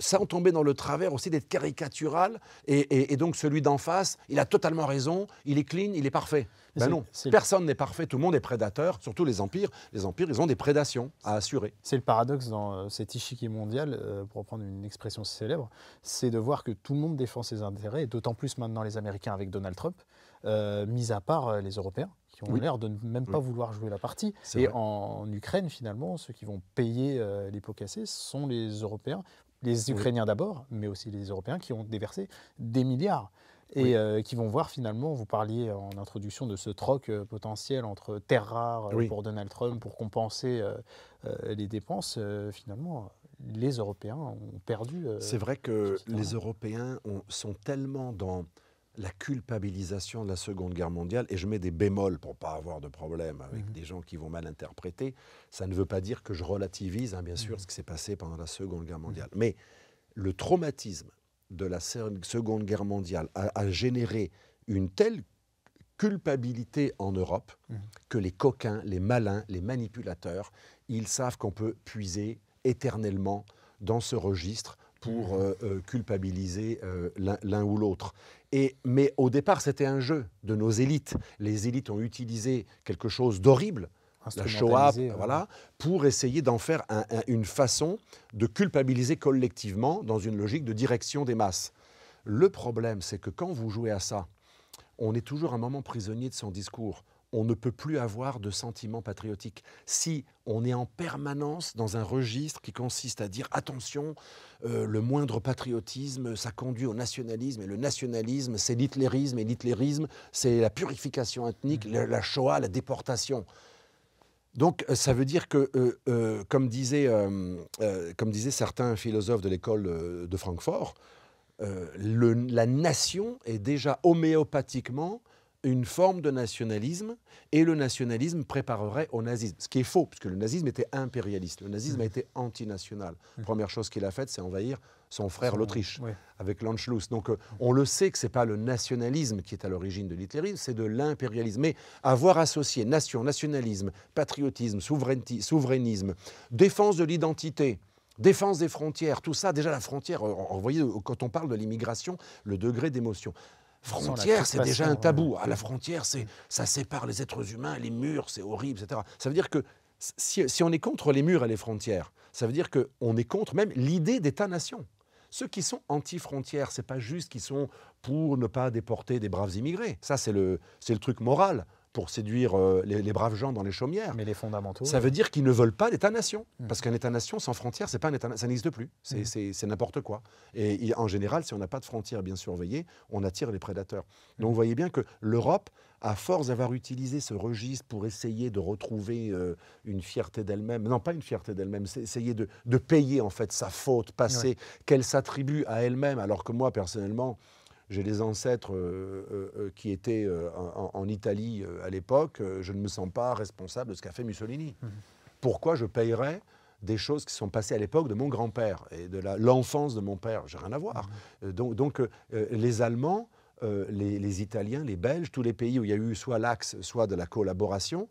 sans tomber dans le travers aussi d'être caricatural, et donc celui d'en face, il a totalement raison, il est clean, il est parfait. Ben non, personne n'est parfait, tout le monde est prédateur, surtout les empires. Les empires, ils ont des prédations à assurer. C'est le paradoxe dans cet échiquier mondial, pour reprendre une expression célèbre, c'est de voir que tout le monde défend ses intérêts, et d'autant plus maintenant les Américains avec Donald Trump, mis à part les Européens, qui ont l'air de ne même pas vouloir jouer la partie. Et en Ukraine, finalement, ceux qui vont payer les pots cassés sont les Européens, les Ukrainiens d'abord, mais aussi les Européens qui ont déversé des milliards. Et qui vont voir finalement, vous parliez en introduction de ce troc potentiel entre terres rares pour Donald Trump pour compenser les dépenses. Finalement, les Européens ont perdu. C'est vrai que ce terrain. les Européens sont tellement dans la culpabilisation de la Seconde Guerre mondiale, et je mets des bémols pour ne pas avoir de problème avec des gens qui vont mal interpréter. Ça ne veut pas dire que je relativise, hein, bien sûr, ce qui s'est passé pendant la Seconde Guerre mondiale. Mais le traumatisme de la Seconde Guerre mondiale a généré une telle culpabilité en Europe que les coquins, les malins, les manipulateurs, ils savent qu'on peut puiser éternellement dans ce registre pour culpabiliser l'un ou l'autre. Mais au départ, c'était un jeu de nos élites. Les élites ont utilisé quelque chose d'horrible, la Shoah, voilà, pour essayer d'en faire une façon de culpabiliser collectivement dans une logique de direction des masses. Le problème, c'est que quand vous jouez à ça, on est toujours un moment prisonnier de son discours. On ne peut plus avoir de sentiment patriotique. Si on est en permanence dans un registre qui consiste à dire « attention, le moindre patriotisme, ça conduit au nationalisme, et le nationalisme, c'est l'hitlérisme, et l'hitlérisme, c'est la purification ethnique, la Shoah, la déportation ». Donc, ça veut dire que, comme disaient certains philosophes de l'école de Francfort, la nation est déjà homéopathiquement une forme de nationalisme, et le nationalisme préparerait au nazisme. Ce qui est faux, puisque le nazisme était impérialiste. Le nazisme a été antinational. La première chose qu'il a faite, c'est envahir son frère l'Autriche, avec l'Anschluss. Donc on le sait que ce n'est pas le nationalisme qui est à l'origine de l'hitlérisme, c'est de l'impérialisme. Mais avoir associé nation, nationalisme, patriotisme, souverainisme, défense de l'identité, défense des frontières, tout ça, déjà la frontière, vous voyez, quand on parle de l'immigration, le degré d'émotion. Frontière, c'est déjà un tabou. À la frontière, ça sépare les êtres humains, les murs, c'est horrible, etc. Ça veut dire que si on est contre les murs et les frontières, ça veut dire qu'on est contre même l'idée d'État-nation. Ceux qui sont anti-frontières, ce n'est pas juste qu'ils sont pour ne pas déporter des braves immigrés. Ça, c'est le truc moral pour séduire les braves gens dans les chaumières. Mais les fondamentaux... Ça veut dire qu'ils ne veulent pas d'État-nation. Parce qu'un État-nation sans frontières, c'est pas un État, ça n'existe plus. C'est n'importe quoi. Et en général, si on n'a pas de frontières bien surveillées, on attire les prédateurs. Donc vous voyez bien que l'Europe, à force d'avoir utilisé ce registre pour essayer de retrouver une fierté d'elle-même, non pas une fierté d'elle-même, c'est essayer de payer en fait sa faute passée qu'elle s'attribue à elle-même, alors que moi, personnellement, j'ai des ancêtres qui étaient en Italie à l'époque. Je ne me sens pas responsable de ce qu'a fait Mussolini. Pourquoi je payerais des choses qui sont passées à l'époque de mon grand-père et de l'enfance de mon père? J'ai rien à voir. Donc les Allemands, les Italiens, les Belges, tous les pays où il y a eu soit l'axe, soit de la collaboration,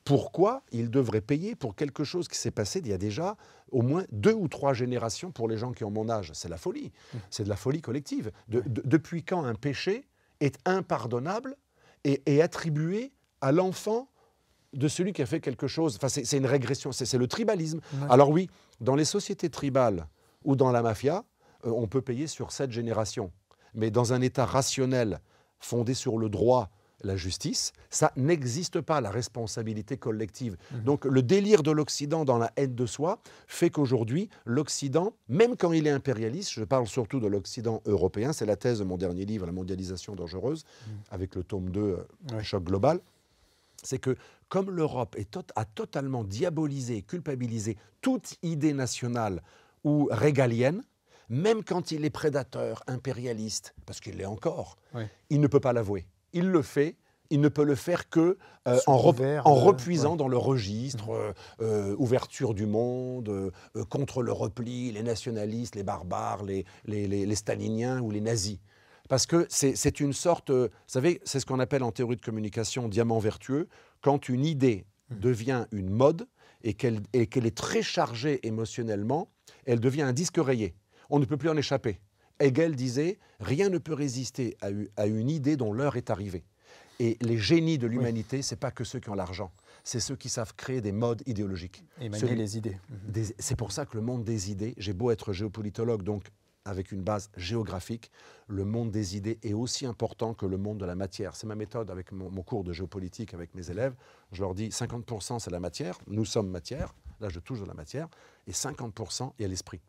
pourquoi ils devraient payer pour quelque chose qui s'est passé il y a déjà au moins 2 ou 3 générations pour les gens qui ont mon âge? C'est la folie. C'est de la folie collective. Depuis quand un péché est impardonnable et attribué à l'enfant de celui qui a fait quelque chose? Enfin, c'est une régression, c'est le tribalisme. Alors oui, dans les sociétés tribales ou dans la mafia, on peut payer sur 7 générations. Mais dans un État rationnel fondé sur le droit, la justice, ça n'existe pas, la responsabilité collective. Donc le délire de l'Occident dans la haine de soi fait qu'aujourd'hui, l'Occident, même quand il est impérialiste, je parle surtout de l'Occident européen, c'est la thèse de mon dernier livre, La mondialisation dangereuse, avec le tome 2, Choc global, c'est que comme l'Europe a totalement diabolisé, culpabilisé toute idée nationale ou régalienne, même quand il est prédateur, impérialiste, parce qu'il l'est encore, il ne peut pas l'avouer. Il le fait, il ne peut le faire que en repuisant dans le registre, ouverture du monde, contre le repli, les nationalistes, les barbares, les staliniens ou les nazis. Parce que c'est une sorte, vous savez, c'est ce qu'on appelle en théorie de communication diamant vertueux, quand une idée devient une mode et qu'elle est très chargée émotionnellement, elle devient un disque rayé. On ne peut plus en échapper. Hegel disait « Rien ne peut résister à une idée dont l'heure est arrivée ». Et les génies de l'humanité, ce n'est pas que ceux qui ont l'argent, c'est ceux qui savent créer des modes idéologiques. Et manier les idées. C'est pour ça que le monde des idées, j'ai beau être géopolitologue, donc avec une base géographique, le monde des idées est aussi important que le monde de la matière. C'est ma méthode avec mon cours de géopolitique avec mes élèves. Je leur dis 50% c'est la matière, nous sommes matière, là je touche de la matière, et 50% il y a l'esprit.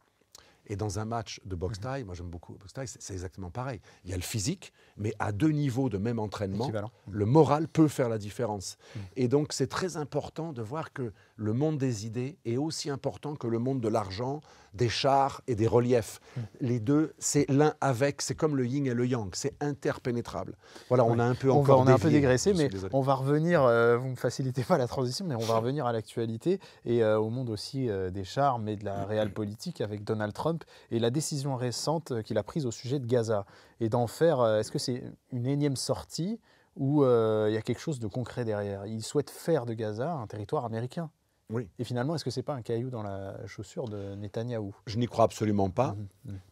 Et dans un match de boxe thaï, moi j'aime beaucoup boxe thaï, c'est exactement pareil. Il y a le physique, mais à 2 niveaux de même entraînement, le moral peut faire la différence. Et donc c'est très important de voir que le monde des idées est aussi important que le monde de l'argent, des chars et des reliefs. Les deux, c'est l'un avec, c'est comme le yin et le yang, c'est interpénétrable. Voilà, on a un peu on a un peu dégraissé, mais on va revenir, vous ne me facilitez pas la transition, mais on va revenir à l'actualité et au monde aussi des charmes et de la réelle politique avec Donald Trump et la décision récente qu'il a prise au sujet de Gaza. Et d'en faire, est-ce que c'est une énième sortie ou il y a quelque chose de concret derrière? Il souhaite faire de Gaza un territoire américain. Oui. Et finalement, est-ce que ce n'est pas un caillou dans la chaussure de Netanyahou? Je n'y crois absolument pas.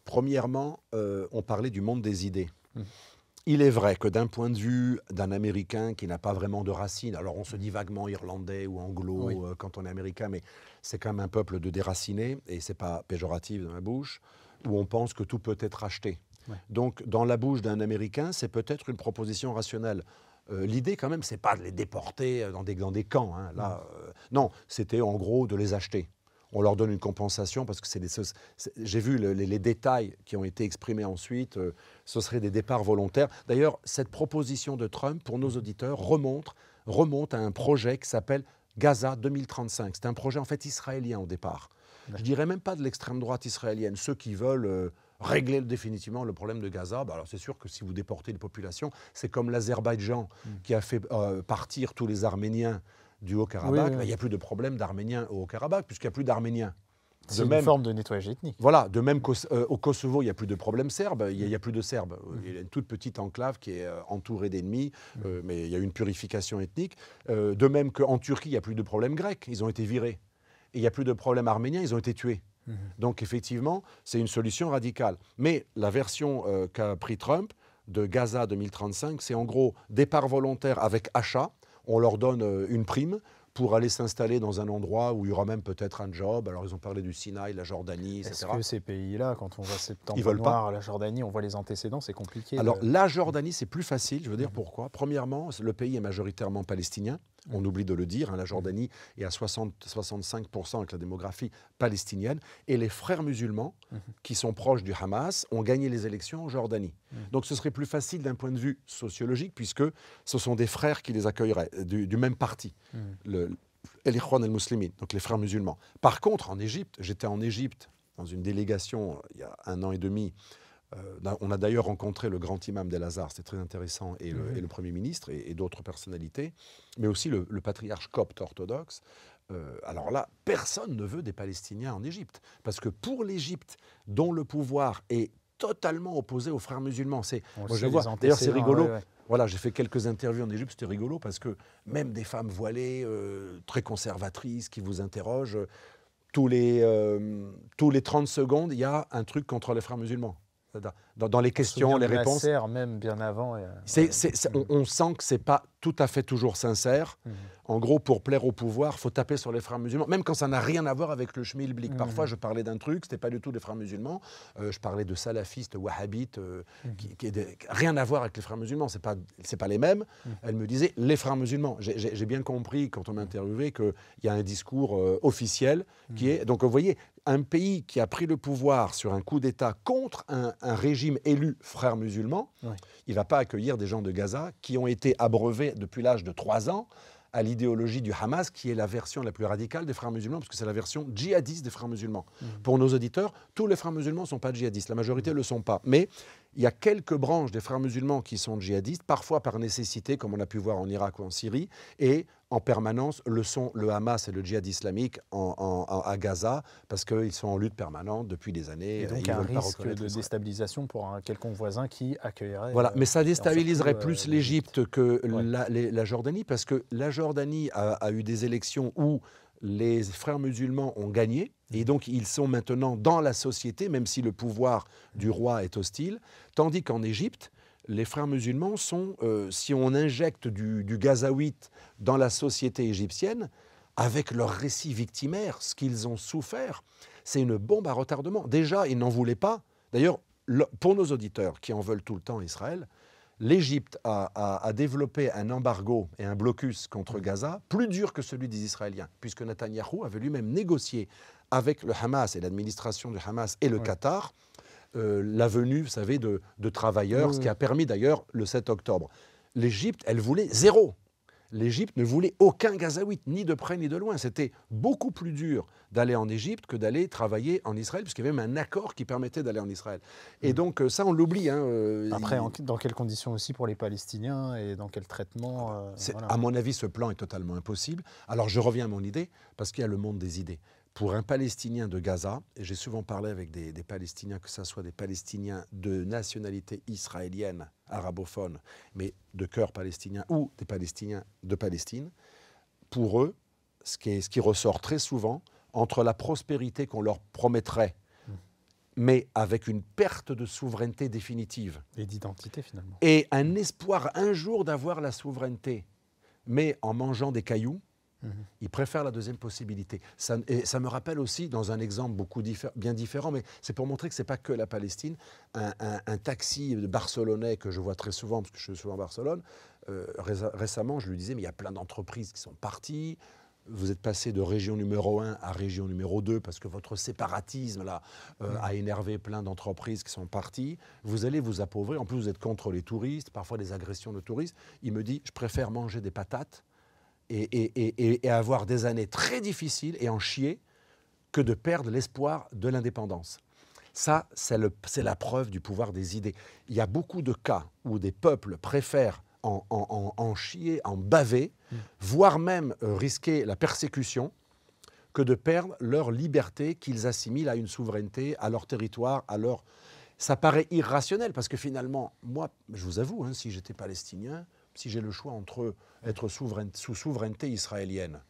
Premièrement, on parlait du monde des idées. Il est vrai que d'un point de vue d'un Américain qui n'a pas vraiment de racines, alors on se dit vaguement irlandais ou anglo quand on est américain, mais c'est quand même un peuple de déracinés, et ce n'est pas péjoratif dans la bouche, où on pense que tout peut être acheté. Donc dans la bouche d'un Américain, c'est peut-être une proposition rationnelle. L'idée, quand même, c'est pas de les déporter dans des camps. Hein. Là, non, c'était en gros de les acheter. On leur donne une compensation parce que j'ai vu les détails qui ont été exprimés ensuite. Ce seraient des départs volontaires. D'ailleurs, cette proposition de Trump, pour nos auditeurs, remonte à un projet qui s'appelle Gaza 2035. C'est un projet en fait israélien au départ. Je dirais même pas de l'extrême droite israélienne. Ceux qui veulent régler définitivement le problème de Gaza, alors c'est sûr que si vous déportez les populations, c'est comme l'Azerbaïdjan qui a fait partir tous les Arméniens du Haut-Karabakh. Il n'y a plus de problème d'Arméniens au Haut-Karabakh puisqu'il n'y a plus d'Arméniens. C'est une forme de nettoyage ethnique. Voilà, de même qu'au Kosovo, il n'y a plus de problème serbe, il n'y a plus de Serbes. Il y a une toute petite enclave qui est entourée d'ennemis, mais il y a une purification ethnique. De même qu'en Turquie, il n'y a plus de problème grec, ils ont été virés. Et il n'y a plus de problème arménien, ils ont été tués. Donc effectivement, c'est une solution radicale. Mais la version qu'a pris Trump de Gaza 2035, c'est en gros départ volontaire avec achat. On leur donne une prime pour aller s'installer dans un endroit où il y aura même peut-être un job. Alors ils ont parlé du Sinaï, la Jordanie, etc. Est-ce que ces pays-là, quand on voit Septembre Noir, la Jordanie, on voit les antécédents, c'est compliqué? Alors la Jordanie, c'est plus facile, je veux dire pourquoi. Premièrement, le pays est majoritairement palestinien. On oublie de le dire, hein, la Jordanie est à 60-65% avec la démographie palestinienne. Et les frères musulmans, qui sont proches du Hamas, ont gagné les élections en Jordanie. Donc ce serait plus facile d'un point de vue sociologique, puisque ce sont des frères qui les accueilleraient, du même parti, l'Ikhwan al-Muslimin, donc les frères musulmans. Par contre, en Égypte, j'étais en Égypte dans une délégation il y a 1 an et demi. On a d'ailleurs rencontré le grand imam d'El-Azhar, c'était très intéressant, et le Premier ministre et d'autres personnalités, mais aussi le patriarche copte orthodoxe. Alors là, personne ne veut des Palestiniens en Égypte, parce que pour l'Égypte, dont le pouvoir est totalement opposé aux frères musulmans, d'ailleurs c'est rigolo. Voilà, j'ai fait quelques interviews en Égypte, c'était rigolo, parce que même des femmes voilées, très conservatrices, qui vous interrogent, tous les 30 secondes, il y a un truc contre les frères musulmans. Dans les questions, les réponses. Même bien avant. On sent que ce n'est pas tout à fait toujours sincère. En gros, pour plaire au pouvoir, il faut taper sur les frères musulmans, même quand ça n'a rien à voir avec le schmilblick. Parfois, je parlais d'un truc, ce n'était pas du tout des frères musulmans. Je parlais de salafistes, wahhabites, qui rien à voir avec les frères musulmans. Ce n'est pas les mêmes. Elle me disait les frères musulmans. J'ai bien compris, quand on m'a interviewé, qu'il y a un discours officiel qui est... Donc, vous voyez, un pays qui a pris le pouvoir sur un coup d'État contre un régime élu frères musulmans, il ne va pas accueillir des gens de Gaza qui ont été abreuvés depuis l'âge de 3 ans à l'idéologie du Hamas, qui est la version la plus radicale des frères musulmans, parce que c'est la version djihadiste des frères musulmans. Pour nos auditeurs, tous les frères musulmans ne sont pas djihadistes, la majorité ne le sont pas. Mais il y a quelques branches des frères musulmans qui sont djihadistes, parfois par nécessité, comme on a pu voir en Irak ou en Syrie, et en permanence le sont le Hamas et le djihad islamique à Gaza, parce qu'ils sont en lutte permanente depuis des années. Et donc un risque de déstabilisation pour un quelconque voisin qui accueillerait... Voilà, mais ça déstabiliserait plus l'Égypte que la Jordanie, parce que la Jordanie a eu des élections où les frères musulmans ont gagné, et donc ils sont maintenant dans la société, même si le pouvoir du roi est hostile, tandis qu'en Égypte, les frères musulmans sont, si on injecte du gazaouite dans la société égyptienne, avec leur récit victimaire, ce qu'ils ont souffert, c'est une bombe à retardement. Déjà, ils n'en voulaient pas. D'ailleurs, pour nos auditeurs qui en veulent tout le temps Israël, l'Égypte a développé un embargo et un blocus contre Gaza plus dur que celui des Israéliens, puisque Netanyahou avait lui-même négocié avec le Hamas et l'administration du Hamas et le Qatar la venue, vous savez, de travailleurs, ce qui a permis d'ailleurs le 7 octobre. L'Égypte, elle voulait zéro. L'Égypte ne voulait aucun Gazaouite, ni de près ni de loin. C'était beaucoup plus dur d'aller en Égypte que d'aller travailler en Israël, puisqu'il y avait même un accord qui permettait d'aller en Israël. Et donc ça, on l'oublie. Après, dans quelles conditions aussi pour les Palestiniens et dans quel traitement voilà. À mon avis, ce plan est totalement impossible. Alors je reviens à mon idée, parce qu'il y a le monde des idées. Pour un Palestinien de Gaza, et j'ai souvent parlé avec des Palestiniens, que ce soit des Palestiniens de nationalité israélienne, arabophone, mais de cœur palestinien, ou des Palestiniens de Palestine, pour eux, ce qui ressort très souvent, entre la prospérité qu'on leur promettrait, mais avec une perte de souveraineté définitive. Et d'identité finalement. Et un espoir un jour d'avoir la souveraineté, mais en mangeant des cailloux, ils préfèrent la deuxième possibilité. Et ça me rappelle aussi, dans un exemple bien différent, mais c'est pour montrer que ce n'est pas que la Palestine, un taxi barcelonais que je vois très souvent, parce que je suis souvent à Barcelone, récemment, je lui disais, mais il y a plein d'entreprises qui sont parties, vous êtes passé de région numéro 1 à région numéro 2 parce que votre séparatisme là, a énervé plein d'entreprises qui sont parties, vous allez vous appauvrir, en plus vous êtes contre les touristes, parfois des agressions de touristes. Il me dit, je préfère manger des patates et avoir des années très difficiles et en chier que de perdre l'espoir de l'indépendance. Ça, c'est la preuve du pouvoir des idées. Il y a beaucoup de cas où des peuples préfèrent en chier, en baver, voire même risquer la persécution, que de perdre leur liberté qu'ils assimilent à une souveraineté, à leur territoire, à leur... Ça paraît irrationnel, parce que finalement, moi, je vous avoue, si j'étais palestinien, si j'ai le choix entre être sous souveraineté israélienne,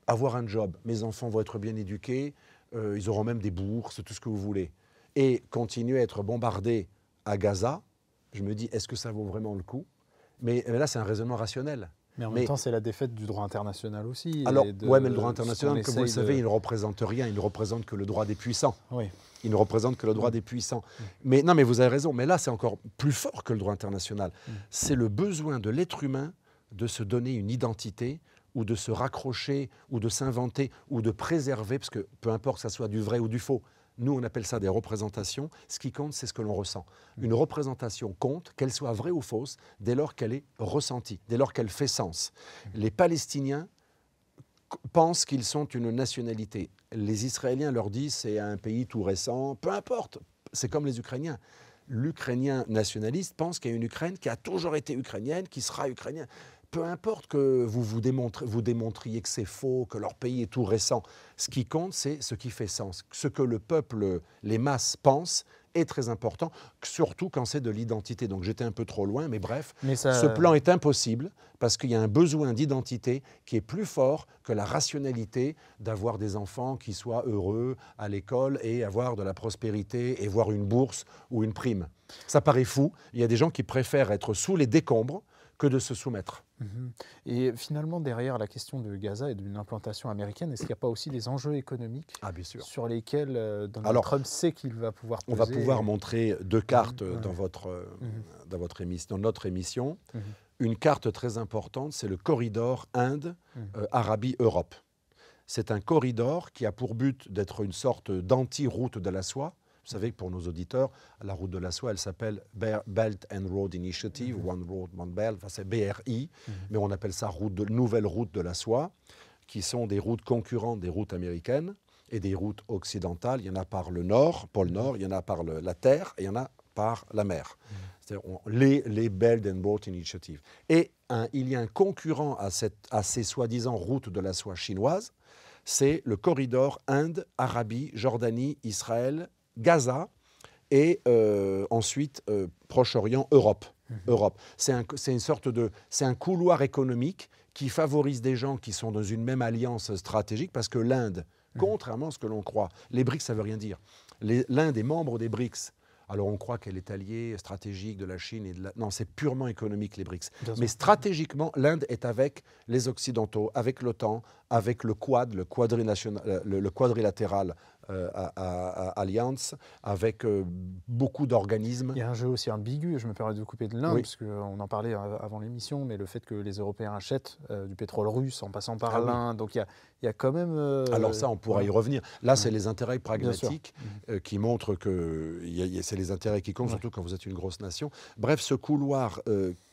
avoir un job, mes enfants vont être bien éduqués, ils auront même des bourses, tout ce que vous voulez, et continuer à être bombardés à Gaza, je me dis, est-ce que ça vaut vraiment le coup ? Mais là, c'est un raisonnement rationnel. Mais en même temps, c'est la défaite du droit international aussi. Alors, oui, mais le droit international, comme vous le savez, il ne représente rien, il ne représente que le droit des puissants. Oui. Il ne représente que le droit des puissants. Mais non, mais vous avez raison, mais là, c'est encore plus fort que le droit international. C'est le besoin de l'être humain de se donner une identité, ou de se raccrocher, ou de s'inventer, ou de préserver, parce que peu importe que ça soit du vrai ou du faux, nous, on appelle ça des représentations. Ce qui compte, c'est ce que l'on ressent. Une représentation compte, qu'elle soit vraie ou fausse, dès lors qu'elle est ressentie, dès lors qu'elle fait sens. Les Palestiniens pensent qu'ils sont une nationalité. Les Israéliens leur disent c'est un pays tout récent. Peu importe, c'est comme les Ukrainiens. L'Ukrainien nationaliste pense qu'il y a une Ukraine qui a toujours été ukrainienne, qui sera ukrainienne. Peu importe que vous démontriez que c'est faux, que leur pays est tout récent. Ce qui compte, c'est ce qui fait sens. Ce que le peuple, les masses pensent est très important, surtout quand c'est de l'identité. Donc j'étais un peu trop loin, mais bref, ce plan est impossible parce qu'il y a un besoin d'identité qui est plus fort que la rationalité d'avoir des enfants qui soient heureux à l'école et avoir de la prospérité et voir une bourse ou une prime. Ça paraît fou. Il y a des gens qui préfèrent être sous les décombres que de se soumettre. Et finalement, derrière la question de Gaza et d'une implantation américaine, est-ce qu'il n'y a pas aussi des enjeux économiques sur lesquels Donald Trump sait qu'il va pouvoir peser? On va pouvoir montrer deux cartes dans notre émission. Une carte très importante, c'est le corridor Inde-Arabie-Europe. C'est un corridor qui a pour but d'être une sorte d'anti-route de la soie. Vous savez que pour nos auditeurs, la route de la soie, elle s'appelle Belt and Road Initiative, One Road, One Belt, enfin c'est BRI, mais on appelle ça nouvelle route de la soie, qui sont des routes concurrentes des routes américaines et des routes occidentales. Il y en a par le nord, pôle nord, il y en a par la terre et il y en a par la mer. C'est-à-dire les Belt and Road Initiative. Et il y a un concurrent à ces soi-disant routes de la soie chinoises, c'est le corridor Inde, Arabie, Jordanie, Israël, Gaza et ensuite Proche-Orient, Europe. C'est un couloir économique qui favorise des gens qui sont dans une même alliance stratégique parce que l'Inde, contrairement à ce que l'on croit, les BRICS, ça ne veut rien dire. L'Inde est membre des BRICS. Alors on croit qu'elle est alliée stratégique de la Chine et non, c'est purement économique les BRICS. Mais stratégiquement, l'Inde est avec les Occidentaux, avec l'OTAN, avec le Quad, le quadrilatéral Alliance, avec beaucoup d'organismes. Il y a un jeu aussi ambigu, je me permets de vous couper de l'Inde, Oui. parce qu'on en parlait avant l'émission, mais le fait que les Européens achètent du pétrole russe en passant par Ah oui. l'Inde, donc il y a quand même... Alors ça, on pourra y revenir. Là, c'est les intérêts Bien sûr. pragmatiques qui montrent que c'est les intérêts qui comptent, surtout quand vous êtes une grosse nation. Bref, ce couloir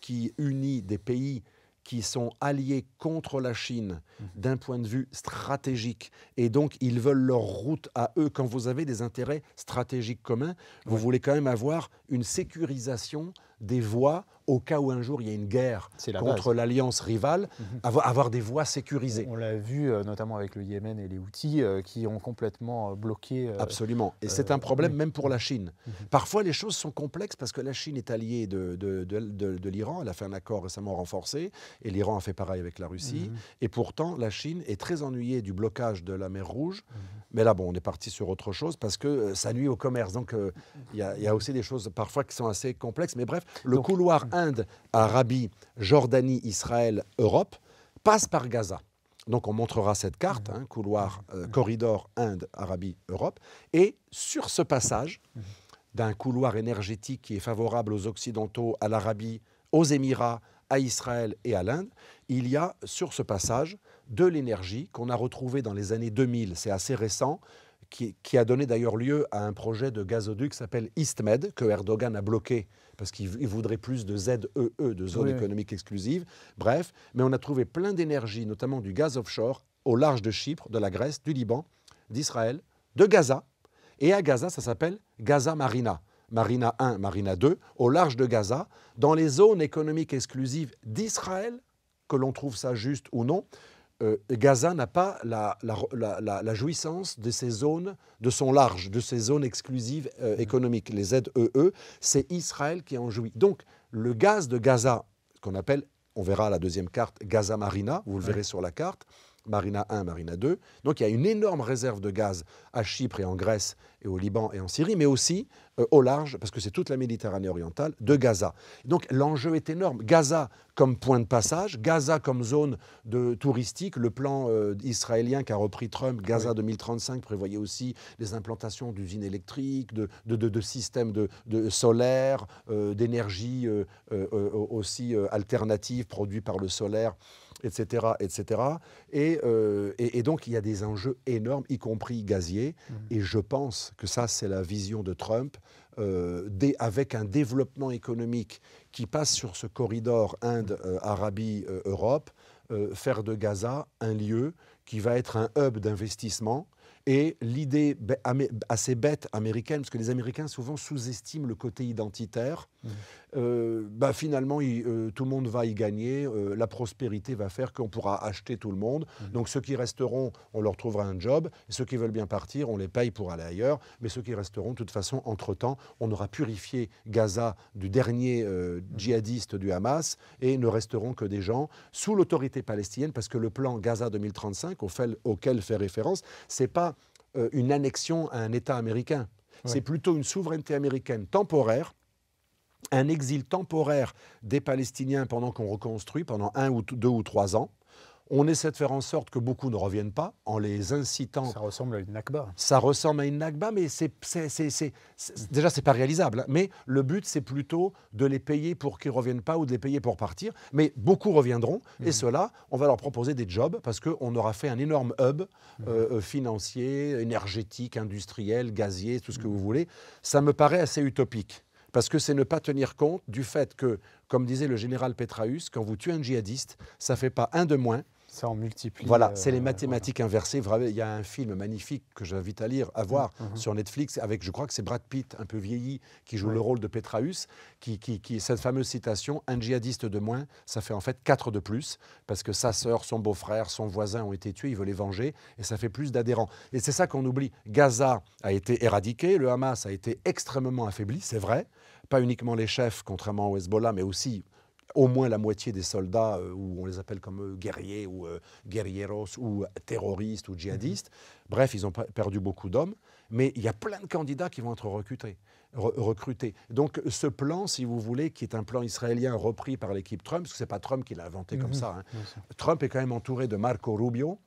qui unit des pays qui sont alliés contre la Chine d'un point de vue stratégique. Et donc, ils veulent leur route à eux. Quand vous avez des intérêts stratégiques communs, vous voulez quand même avoir une sécurisation des voies au cas où un jour il y a une guerre contre l'alliance rivale, avoir des voies sécurisées. On l'a vu notamment avec le Yémen et les Houthis qui ont complètement bloqué... Absolument. Et c'est un problème même pour la Chine. Parfois, les choses sont complexes parce que la Chine est alliée de l'Iran. Elle a fait un accord récemment renforcé et l'Iran a fait pareil avec la Russie. Et pourtant, la Chine est très ennuyée du blocage de la mer Rouge. Mais là, bon, on est parti sur autre chose parce que ça nuit au commerce. Donc, il y a aussi des choses parfois qui sont assez complexes. Mais bref, le couloir Inde, Arabie, Jordanie, Israël, Europe passe par Gaza. Donc on montrera cette carte, couloir, corridor Inde, Arabie, Europe. Et sur ce passage d'un couloir énergétique qui est favorable aux Occidentaux, à l'Arabie, aux Émirats, à Israël et à l'Inde, il y a sur ce passage de l'énergie qu'on a retrouvée dans les années 2000, c'est assez récent, qui a donné d'ailleurs lieu à un projet de gazoduc qui s'appelle EastMed, que Erdogan a bloqué parce qu'il voudrait plus de ZEE, de zone économique exclusive. Bref, mais on a trouvé plein d'énergie, notamment du gaz offshore, au large de Chypre, de la Grèce, du Liban, d'Israël, de Gaza. Et à Gaza, ça s'appelle Gaza Marina. Marina 1, Marina 2, au large de Gaza, dans les zones économiques exclusives d'Israël, que l'on trouve ça juste ou non. Gaza n'a pas la jouissance de ces zones, de son large, de ces zones exclusives économiques. Les ZEE, c'est Israël qui en jouit. Donc, le gaz de Gaza, qu'on appelle, on verra à la deuxième carte, Gaza Marina, vous le verrez sur la carte, Marina 1, Marina 2. Donc il y a une énorme réserve de gaz à Chypre et en Grèce et au Liban et en Syrie, mais aussi au large, parce que c'est toute la Méditerranée orientale, de Gaza. Donc l'enjeu est énorme. Gaza comme point de passage, Gaza comme zone touristique. Le plan israélien qu'a repris Trump, Gaza 2035, prévoyait aussi les implantations d'usines électriques, de systèmes de solaire, d'énergie aussi alternative produite par le solaire, etc., etc. Et donc, il y a des enjeux énormes, y compris gaziers. Et je pense que ça, c'est la vision de Trump, avec un développement économique qui passe sur ce corridor Inde, Arabie, Europe, faire de Gaza un lieu qui va être un hub d'investissement. Et l'idée assez bête américaine, parce que les Américains souvent sous-estiment le côté identitaire, finalement, tout le monde va y gagner, la prospérité va faire qu'on pourra acheter tout le monde. Donc ceux qui resteront, on leur trouvera un job. Et ceux qui veulent bien partir, on les paye pour aller ailleurs. Mais ceux qui resteront, de toute façon, entre-temps, on aura purifié Gaza du dernier djihadiste du Hamas et ne resteront que des gens sous l'autorité palestinienne, parce que le plan Gaza 2035, auquel fait référence, c'est pas une annexion à un État américain. C'est plutôt une souveraineté américaine temporaire, un exil temporaire des Palestiniens pendant qu'on reconstruit, pendant 1 ou 2 ou 3 ans. On essaie de faire en sorte que beaucoup ne reviennent pas, en les incitant... Ça ressemble à une Nakba. Ça ressemble à une Nakba, mais déjà, c'est pas réalisable. Hein. Mais le but, c'est plutôt de les payer pour qu'ils ne reviennent pas ou de les payer pour partir. Mais beaucoup reviendront, et ceux-là, on va leur proposer des jobs, parce qu'on aura fait un énorme hub financier, énergétique, industriel, gazier, tout ce que vous voulez. Ça me paraît assez utopique. Parce que c'est ne pas tenir compte du fait que, comme disait le général Petraeus, quand vous tuez un djihadiste, ça ne fait pas un de moins. Ça en multiplie. Voilà, c'est les mathématiques inversées. Il y a un film magnifique que j'invite à voir sur Netflix, avec, je crois que c'est Brad Pitt, un peu vieilli, qui joue le rôle de Petraeus, cette fameuse citation, un djihadiste de moins, ça fait en fait 4 de plus, parce que sa sœur, son beau-frère, son voisin ont été tués, il veut les venger, et ça fait plus d'adhérents. Et c'est ça qu'on oublie. Gaza a été éradiqué, le Hamas a été extrêmement affaibli, c'est vrai, pas uniquement les chefs, contrairement au Hezbollah, mais aussi au moins la moitié des soldats, ou on les appelle comme guerriers, ou guerrieros, ou terroristes, ou djihadistes. Bref, ils ont perdu beaucoup d'hommes, mais il y a plein de candidats qui vont être recrutés. Donc ce plan, si vous voulez, qui est un plan israélien repris par l'équipe Trump, parce que ce n'est pas Trump qui l'a inventé comme ça. Hein. Trump est quand même entouré de Marco Rubio,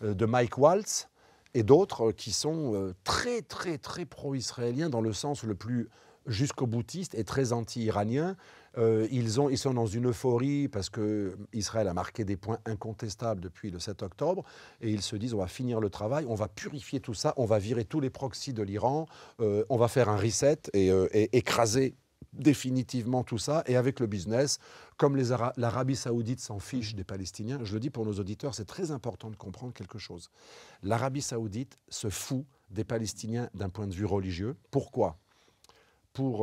de Mike Waltz, et d'autres qui sont très, très, très pro-israéliens dans le sens le plus jusqu'au boutiste et très anti-iranien. Ils sont dans une euphorie parce qu'Israël a marqué des points incontestables depuis le 7 octobre et ils se disent on va finir le travail, on va purifier tout ça, on va virer tous les proxys de l'Iran, on va faire un reset et écraser définitivement tout ça. Et avec le business, comme l'Arabie saoudite s'en fiche des Palestiniens, je le dis pour nos auditeurs, c'est très important de comprendre quelque chose. L'Arabie saoudite se fout des Palestiniens d'un point de vue religieux. Pourquoi ?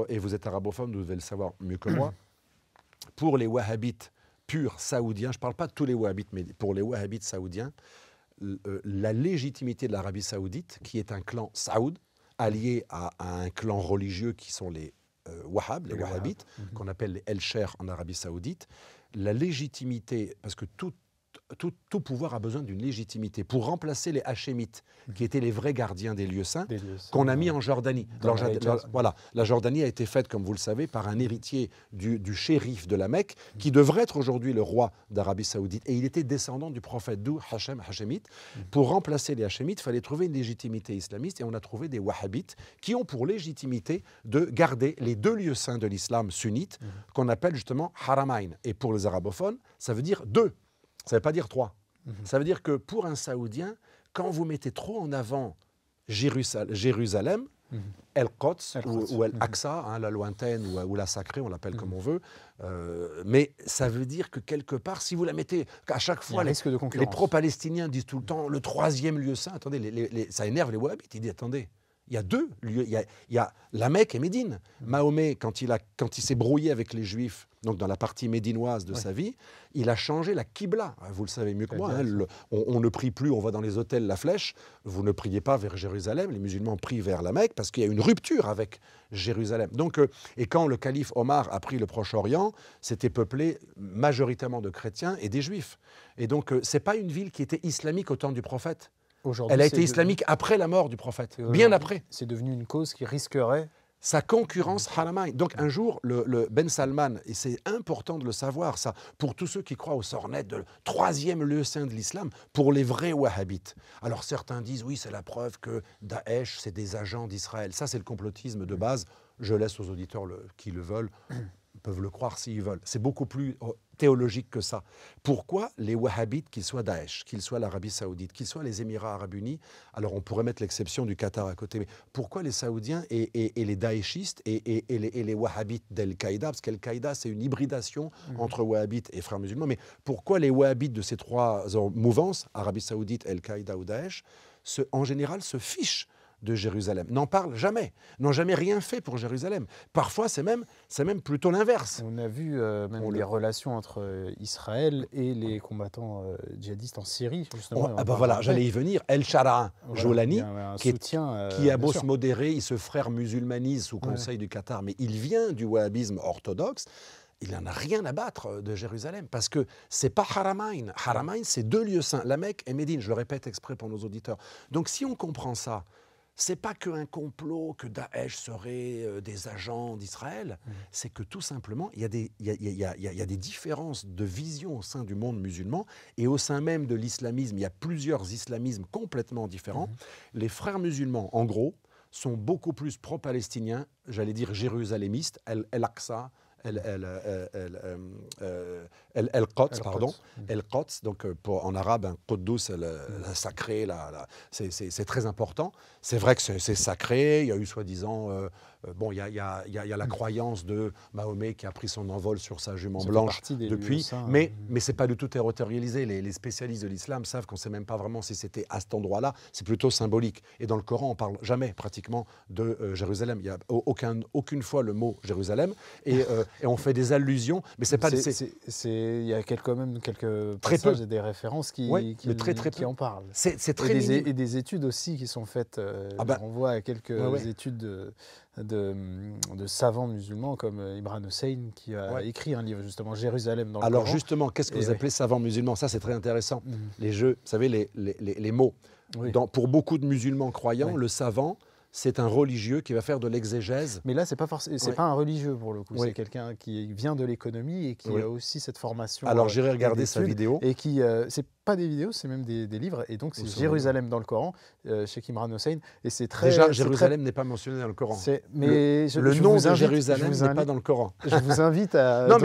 Et vous êtes arabophone, vous devez le savoir mieux que moi, pour les wahhabites purs saoudiens, je ne parle pas de tous les wahhabites, mais pour les wahhabites saoudiens, la légitimité de l'Arabie saoudite, qui est un clan saoud, allié à un clan religieux qui sont les wahhabs, les wahhabites, qu'on appelle les El-Sher en Arabie saoudite, la légitimité, parce que tout pouvoir a besoin d'une légitimité pour remplacer les Hachémites, qui étaient les vrais gardiens des lieux saints, qu'on a mis en Jordanie. Voilà, la Jordanie a été faite, comme vous le savez, par un héritier du shérif de la Mecque, qui devrait être aujourd'hui le roi d'Arabie saoudite. Et il était descendant du prophète, d'où Hachémite. Pour remplacer les Hachémites, il fallait trouver une légitimité islamiste, et on a trouvé des Wahhabites qui ont pour légitimité de garder les deux lieux saints de l'islam sunnite, qu'on appelle justement Haramain. Et pour les arabophones, ça veut dire deux. Ça ne veut pas dire trois. Ça veut dire que pour un Saoudien, quand vous mettez trop en avant Jérusalem, El-Quds ou El-Aqsa, hein, la lointaine ou la sacrée, on l'appelle comme on veut, mais ça veut dire que quelque part, si vous la mettez, à chaque fois, les pro-palestiniens disent tout le temps le troisième lieu saint. Attendez, ça énerve les wahhabites. Ils disent attendez. Il y a deux lieux, il y a la Mecque et Médine. Mahomet, quand il s'est brouillé avec les Juifs, donc dans la partie médinoise de sa vie, il a changé la Qibla. Vous le savez mieux que moi. Hein, on ne prie plus, on va dans les hôtels la flèche. Vous ne priez pas vers Jérusalem. Les musulmans prient vers la Mecque parce qu'il y a une rupture avec Jérusalem. Donc, et quand le calife Omar a pris le Proche-Orient, c'était peuplé majoritairement de chrétiens et des Juifs. Et donc, ce n'est pas une ville qui était islamique au temps du prophète. Elle a été islamique après la mort du prophète, bien après. C'est devenu une cause qui risquerait sa concurrence Haramain. Donc un jour, le Ben Salman, et c'est important de le savoir, ça, pour tous ceux qui croient au sornet de troisième lieu saint de l'islam, pour les vrais wahhabites. Alors certains disent, oui, c'est la preuve que Daesh, c'est des agents d'Israël. Ça, c'est le complotisme de base. Je laisse aux auditeurs qui le veulent, peuvent le croire s'ils veulent. C'est beaucoup plus théologique que ça. Pourquoi les wahhabites, qu'ils soient Daesh, qu'ils soient l'Arabie saoudite, qu'ils soient les Émirats arabes unis, alors on pourrait mettre l'exception du Qatar à côté, mais pourquoi les Saoudiens et les Daeshistes et les wahhabites d'Al-Qaïda, parce qu'Al-Qaïda c'est une hybridation entre wahhabites et frères musulmans, mais pourquoi les wahhabites de ces trois mouvances, Arabie saoudite, Al-Qaïda ou Daesh, en général se fichent de Jérusalem, n'en parlent jamais, n'ont jamais rien fait pour Jérusalem. Parfois, c'est même plutôt l'inverse. On a vu les relations entre Israël et les combattants djihadistes en Syrie, justement. Voilà, j'allais y venir. El-Shara'a Jolani, qui a beau se modérer, il se frère musulmanise sous conseil du Qatar, mais il vient du wahhabisme orthodoxe. Il n'en a rien à battre de Jérusalem, parce que ce n'est pas Haramain. Haramain, c'est deux lieux saints, la Mecque et Médine. Je le répète exprès pour nos auditeurs. Donc si on comprend ça, c'est pas qu'un complot, que Daesh serait des agents d'Israël, c'est que tout simplement, il y a des différences de vision au sein du monde musulman, et au sein même de l'islamisme, il y a plusieurs islamismes complètement différents. Les frères musulmans, en gros, sont beaucoup plus pro-palestiniens, j'allais dire jérusalémistes, El-Aqsa, El-Quds, pardon. El-Quds, donc en arabe, un Quddus, sacré, c'est très important. C'est vrai que c'est sacré, il y a eu soi-disant... il y a la croyance de Mahomet qui a pris son envol sur sa jument blanche depuis, mais ce n'est pas du tout territorialisé. Les spécialistes de l'islam savent qu'on ne sait même pas vraiment si c'était à cet endroit-là, c'est plutôt symbolique. Et dans le Coran, on ne parle jamais pratiquement de Jérusalem. Il n'y a aucune fois le mot Jérusalem, et on fait des allusions, mais c'est pas... Il y a quand même quelques passages et des références qui en parlent. C'est très minime. Et des études aussi qui sont faites, on voit à quelques études de savants musulmans comme Imran Hussein qui a écrit un livre justement Jérusalem dans le Coran. Alors justement, qu'est-ce que vous appelez savants musulmans? Ça c'est très intéressant. Les jeux, vous savez, les mots. Pour beaucoup de musulmans croyants, le savant, c'est un religieux qui va faire de l'exégèse. Mais là, c'est pas un religieux pour le coup. Oui. C'est quelqu'un qui vient de l'économie et qui a aussi cette formation. Alors j'irai regarder sa vidéo. Et qui, c'est pas des vidéos, c'est même des livres. Et donc c'est Jérusalem dans le Coran, chez Imran Hosein. Et c'est très. Déjà, Jérusalem n'est pas mentionné dans le Coran. Mais le nom de Jérusalem n'est pas dans le Coran. Je vous invite à. Non,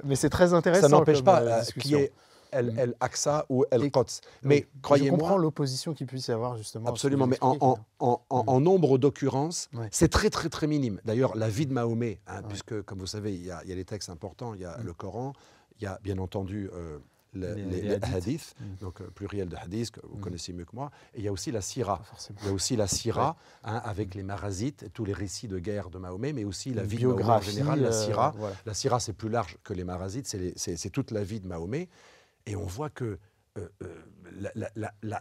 mais c'est très intéressant. Ça n'empêche pas qu'il y ait El-Aqsa ou El-Quds. Mais croyez-moi. Je comprends l'opposition qu'il puisse y avoir justement. Absolument, mais en nombre d'occurrences, c'est très très très minime. D'ailleurs, la vie de Mahomet, puisque comme vous savez, il y a les textes importants, il y a le Coran, il y a bien entendu les hadiths, donc pluriel de hadiths que vous connaissez mieux que moi, et il y a aussi la sira. Il y a aussi la sira avec les marasites, tous les récits de guerre de Mahomet, mais aussi la vie de Mahomet en général, la sira. La sira, c'est plus large que les marasites, c'est toute la vie de Mahomet. Et on voit que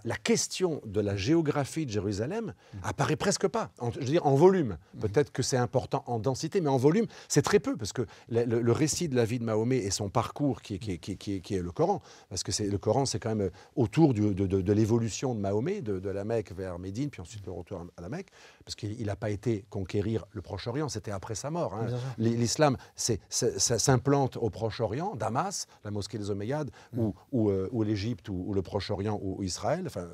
la question de la géographie de Jérusalem apparaît presque pas. Je veux dire, en volume. Peut-être que c'est important en densité, mais en volume, c'est très peu, parce que le récit de la vie de Mahomet et son parcours qui est le Coran, parce que le Coran, c'est quand même autour de l'évolution de Mahomet, de la Mecque vers Médine, puis ensuite le retour à la Mecque, parce qu'il n'a pas été conquérir le Proche-Orient, c'était après sa mort. Hein. L'islam ça s'implante au Proche-Orient, Damas, la mosquée des Omeyyades, ou l'Égypte, ou le Proche-Orient, ou Israël, enfin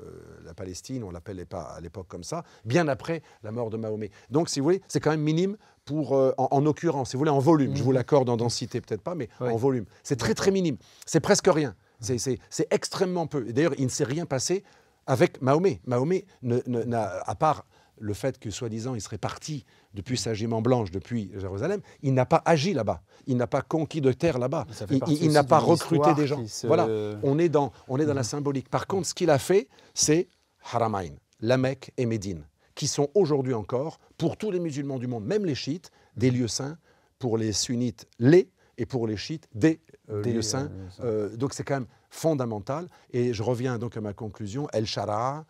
la Palestine, on l'appelait pas à l'époque comme ça, bien après la mort de Mahomet. Donc, si vous voulez, c'est quand même minime en occurrence, si vous voulez, en volume. Je vous l'accorde en densité, peut-être pas, mais en volume. C'est très, très minime. C'est presque rien. C'est extrêmement peu. Et d'ailleurs, il ne s'est rien passé avec Mahomet. Mahomet, à part le fait que, soi-disant, il serait parti depuis sa jument blanche, depuis Jérusalem, il n'a pas agi là-bas. Il n'a pas conquis de terre là-bas. Il n'a pas recruté des gens. Voilà, on est dans la symbolique. Par contre, ce qu'il a fait, c'est Haramain, la Mecque et Médine, qui sont aujourd'hui encore, pour tous les musulmans du monde, même les chiites, des lieux saints, pour les sunnites, et pour les chiites, des lieux saints. Donc c'est quand même fondamental. Et je reviens donc à ma conclusion, El-Shara,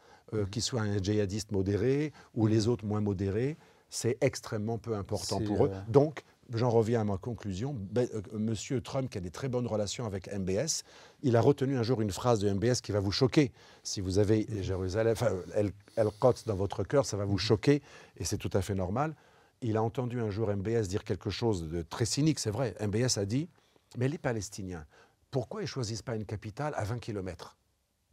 qu'il soit un djihadiste modéré ou les autres moins modérés, c'est extrêmement peu important pour eux. Donc, j'en reviens à ma conclusion. Monsieur Trump, qui a des très bonnes relations avec MBS, il a retenu un jour une phrase de MBS qui va vous choquer. Si vous avez Jérusalem, El-Quds dans votre cœur, ça va vous choquer, et c'est tout à fait normal. Il a entendu un jour MBS dire quelque chose de très cynique, c'est vrai. MBS a dit, mais les Palestiniens, pourquoi ils ne choisissent pas une capitale à 20 km?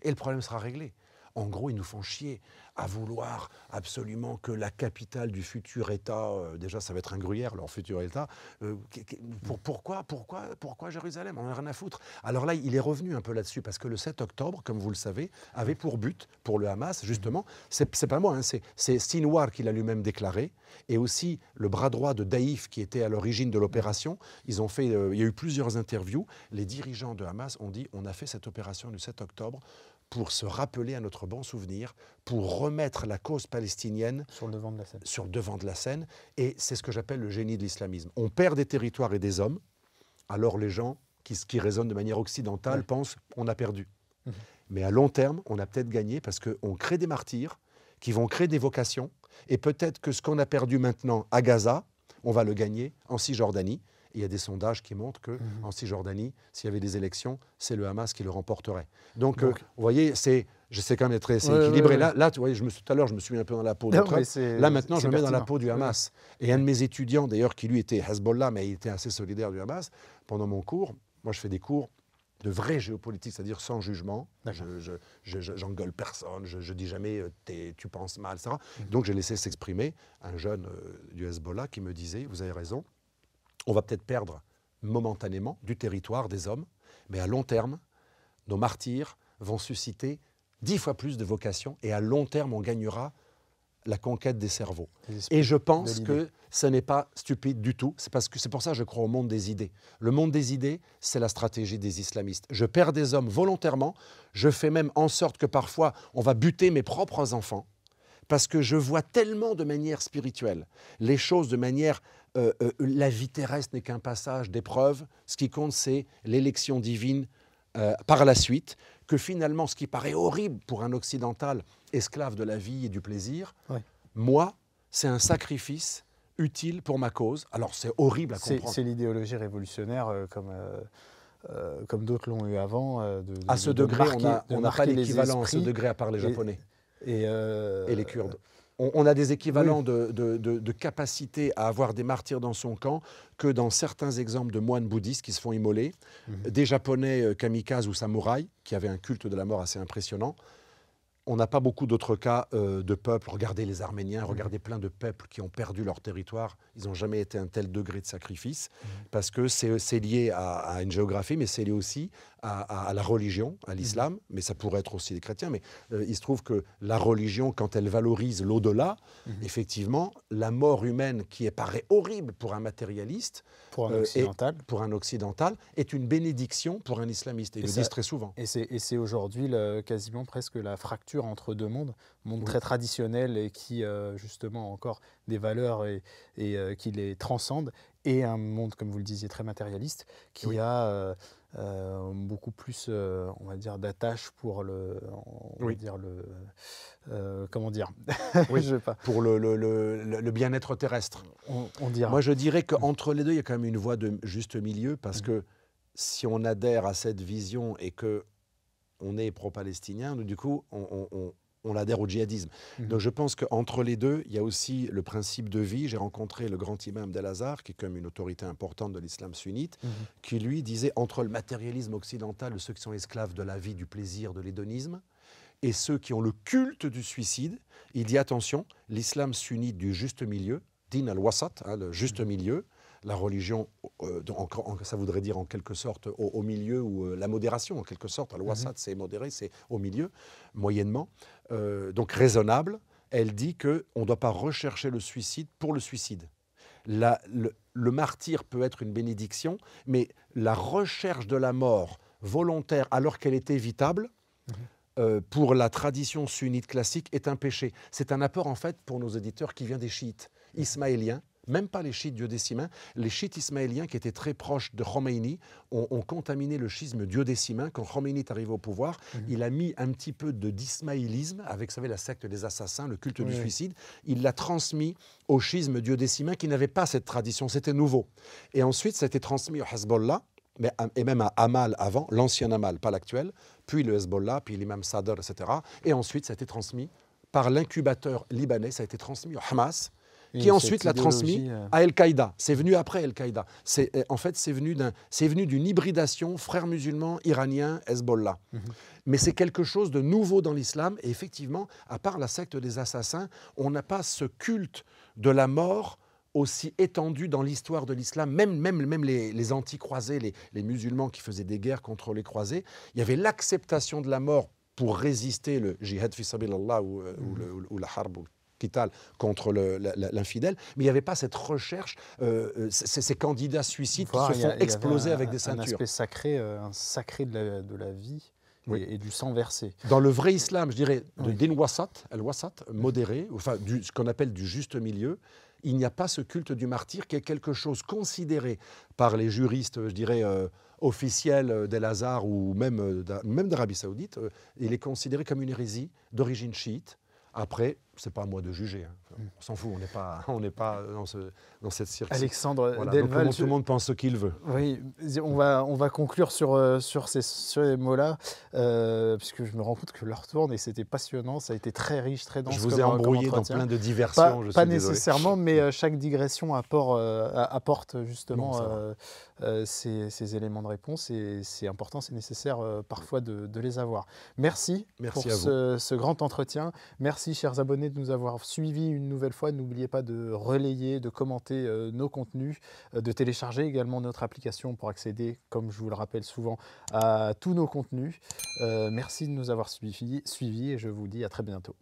Et le problème sera réglé. En gros, ils nous font chier à vouloir absolument que la capitale du futur État, déjà ça va être un Gruyère, leur futur État, pourquoi Jérusalem? On n'en a rien à foutre. Alors là, il est revenu un peu là-dessus, parce que le 7 octobre, comme vous le savez, avait pour but, pour le Hamas, justement, c'est pas moi, hein, c'est Sinwar qui l'a lui-même déclaré, et aussi le bras droit de Daïf, qui était à l'origine de l'opération. Ils ont fait, il y a eu plusieurs interviews, les dirigeants de Hamas ont dit, on a fait cette opération du 7 octobre, pour se rappeler à notre bon souvenir, pour remettre la cause palestinienne sur le devant de la scène. Sur le devant de la scène. Et c'est ce que j'appelle le génie de l'islamisme. On perd des territoires et des hommes, alors les gens qui raisonnent de manière occidentale pensent on a perdu. Mais à long terme, on a peut-être gagné parce qu'on crée des martyrs qui vont créer des vocations. Et peut-être que ce qu'on a perdu maintenant à Gaza, on va le gagner en Cisjordanie. Il y a des sondages qui montrent qu'en Cisjordanie, s'il y avait des élections, c'est le Hamas qui le remporterait. Donc vous voyez, j'essaie quand même d'être assez équilibré. Là, tu vois, tout à l'heure, je me suis mis un peu dans la peau de Trump. Là, maintenant, je me mets dans la peau du Hamas. Et un de mes étudiants, d'ailleurs, qui lui était Hezbollah, mais il était assez solidaire du Hamas, pendant mon cours, moi je fais des cours de vraie géopolitique, c'est-à-dire sans jugement. J'engueule personne, je dis jamais tu penses mal, etc. Donc j'ai laissé s'exprimer un jeune du Hezbollah qui me disait, vous avez raison, on va peut-être perdre momentanément du territoire des hommes, mais à long terme, nos martyrs vont susciter 10 fois plus de vocations et à long terme, on gagnera la conquête des cerveaux. Et je pense que ce n'est pas stupide du tout. C'est pour ça que je crois au monde des idées. Le monde des idées, c'est la stratégie des islamistes. Je perds des hommes volontairement. Je fais même en sorte que parfois, on va buter mes propres enfants parce que je vois tellement de manière spirituelle les choses de manière... la vie terrestre n'est qu'un passage d'épreuve. Ce qui compte, c'est l'élection divine par la suite, que finalement, ce qui paraît horrible pour un occidental, esclave de la vie et du plaisir, moi, c'est un sacrifice utile pour ma cause. Alors, c'est horrible à comprendre. C'est l'idéologie révolutionnaire comme d'autres l'ont eu avant. À ce degré, on n'a pas l'équivalent à ce degré à part les Japonais et les Kurdes. On a des équivalents de capacité à avoir des martyrs dans son camp que dans certains exemples de moines bouddhistes qui se font immoler, des Japonais kamikazes ou samouraïs qui avaient un culte de la mort assez impressionnant. On n'a pas beaucoup d'autres cas de peuples. Regardez les Arméniens, regardez plein de peuples qui ont perdu leur territoire. Ils n'ont jamais été à un tel degré de sacrifice parce que c'est lié à une géographie, mais c'est lié aussi à la religion, à l'islam. Mais ça pourrait être aussi les chrétiens. Mais il se trouve que la religion, quand elle valorise l'au-delà, effectivement, la mort humaine qui paraît horrible pour un matérialiste, pour un occidental, est une bénédiction pour un islamiste. Et ils le disent très souvent. Et c'est aujourd'hui quasiment presque la fracture entre deux mondes, monde très traditionnel et qui justement a encore des valeurs et qui les transcende, et un monde, comme vous le disiez, très matérialiste, qui a beaucoup plus, on va dire, d'attache pour comment dire pour le bien-être terrestre. On dira. Moi, je dirais qu'entre les deux, il y a quand même une voie de juste milieu, parce que si on adhère à cette vision et que on est pro-palestinien, du coup, on adhère au djihadisme. Donc je pense qu'entre les deux, il y a aussi le principe de vie. J'ai rencontré le grand imam d'Al-Azhar, qui est comme une autorité importante de l'islam sunnite, qui lui disait, entre le matérialisme occidental, de ceux qui sont esclaves de la vie, du plaisir, de l'hédonisme, et ceux qui ont le culte du suicide, il dit attention, l'islam sunnite du juste milieu, din al-wasat, le juste milieu, la religion, ça voudrait dire en quelque sorte au milieu, ou la modération en quelque sorte. Al-wasat, c'est modéré, c'est au milieu, moyennement. Donc raisonnable. Elle dit qu'on ne doit pas rechercher le suicide pour le suicide. Le martyr peut être une bénédiction, mais la recherche de la mort volontaire alors qu'elle est évitable, pour la tradition sunnite classique, est un péché. C'est un apport en fait pour nos éditeurs qui vient des chiites ismaéliens, même pas les chiites duodécimains, les chiites ismaéliens qui étaient très proches de Khomeini ont contaminé le schisme duodécimain. Quand Khomeini est arrivé au pouvoir, il a mis un petit peu d'ismaélisme avec, vous savez, la secte des assassins, le culte du suicide. Il l'a transmis au schisme duodécimain qui n'avait pas cette tradition, c'était nouveau. Et ensuite, ça a été transmis au Hezbollah, et même à Amal avant, l'ancien Amal, pas l'actuel, puis le Hezbollah, puis l'imam Sadr, etc. Et ensuite, ça a été transmis par l'incubateur libanais, ça a été transmis au Hamas, qui ensuite l'a transmis à Al-Qaïda. C'est venu après Al-Qaïda. En fait, c'est venu d'une hybridation frères musulmans, iraniens, Hezbollah. Mais c'est quelque chose de nouveau dans l'islam. Et effectivement, à part la secte des assassins, on n'a pas ce culte de la mort aussi étendu dans l'histoire de l'islam. Même les anti-croisés, les musulmans qui faisaient des guerres contre les croisés, il y avait l'acceptation de la mort pour résister le jihad fi sabilillah ou la harb, qital contre l'infidèle, mais il n'y avait pas cette recherche, ces candidats suicides qui se font exploser avec des ceintures. Un aspect sacré, de la vie et du sang versé. Dans le vrai islam, je dirais, de din wasat, al-wasat, modéré, enfin ce qu'on appelle du juste milieu, il n'y a pas ce culte du martyr qui est quelque chose considéré par les juristes, je dirais, officiels d'Al-Azhar ou même d'Arabie Saoudite. Il est considéré comme une hérésie d'origine chiite. Après, ce n'est pas à moi de juger. On s'en fout, on n'est pas dans cette circonstance. Alexandre Delval, tout le monde pense ce qu'il veut. Oui, on va conclure sur ces mots-là, puisque je me rends compte que l'heure tourne et c'était passionnant, ça a été très riche, très dense. Je vous ai embrouillé dans plein de diversions. Pas nécessairement, mais chaque digression apporte justement ces éléments de réponse, et c'est important, c'est nécessaire parfois de les avoir. Merci pour ce grand entretien. Merci, chers abonnés, de nous avoir suivis une nouvelle fois. N'oubliez pas de relayer, de commenter nos contenus, de télécharger également notre application pour accéder, comme je vous le rappelle souvent, à tous nos contenus. Merci de nous avoir suivis et je vous dis à très bientôt.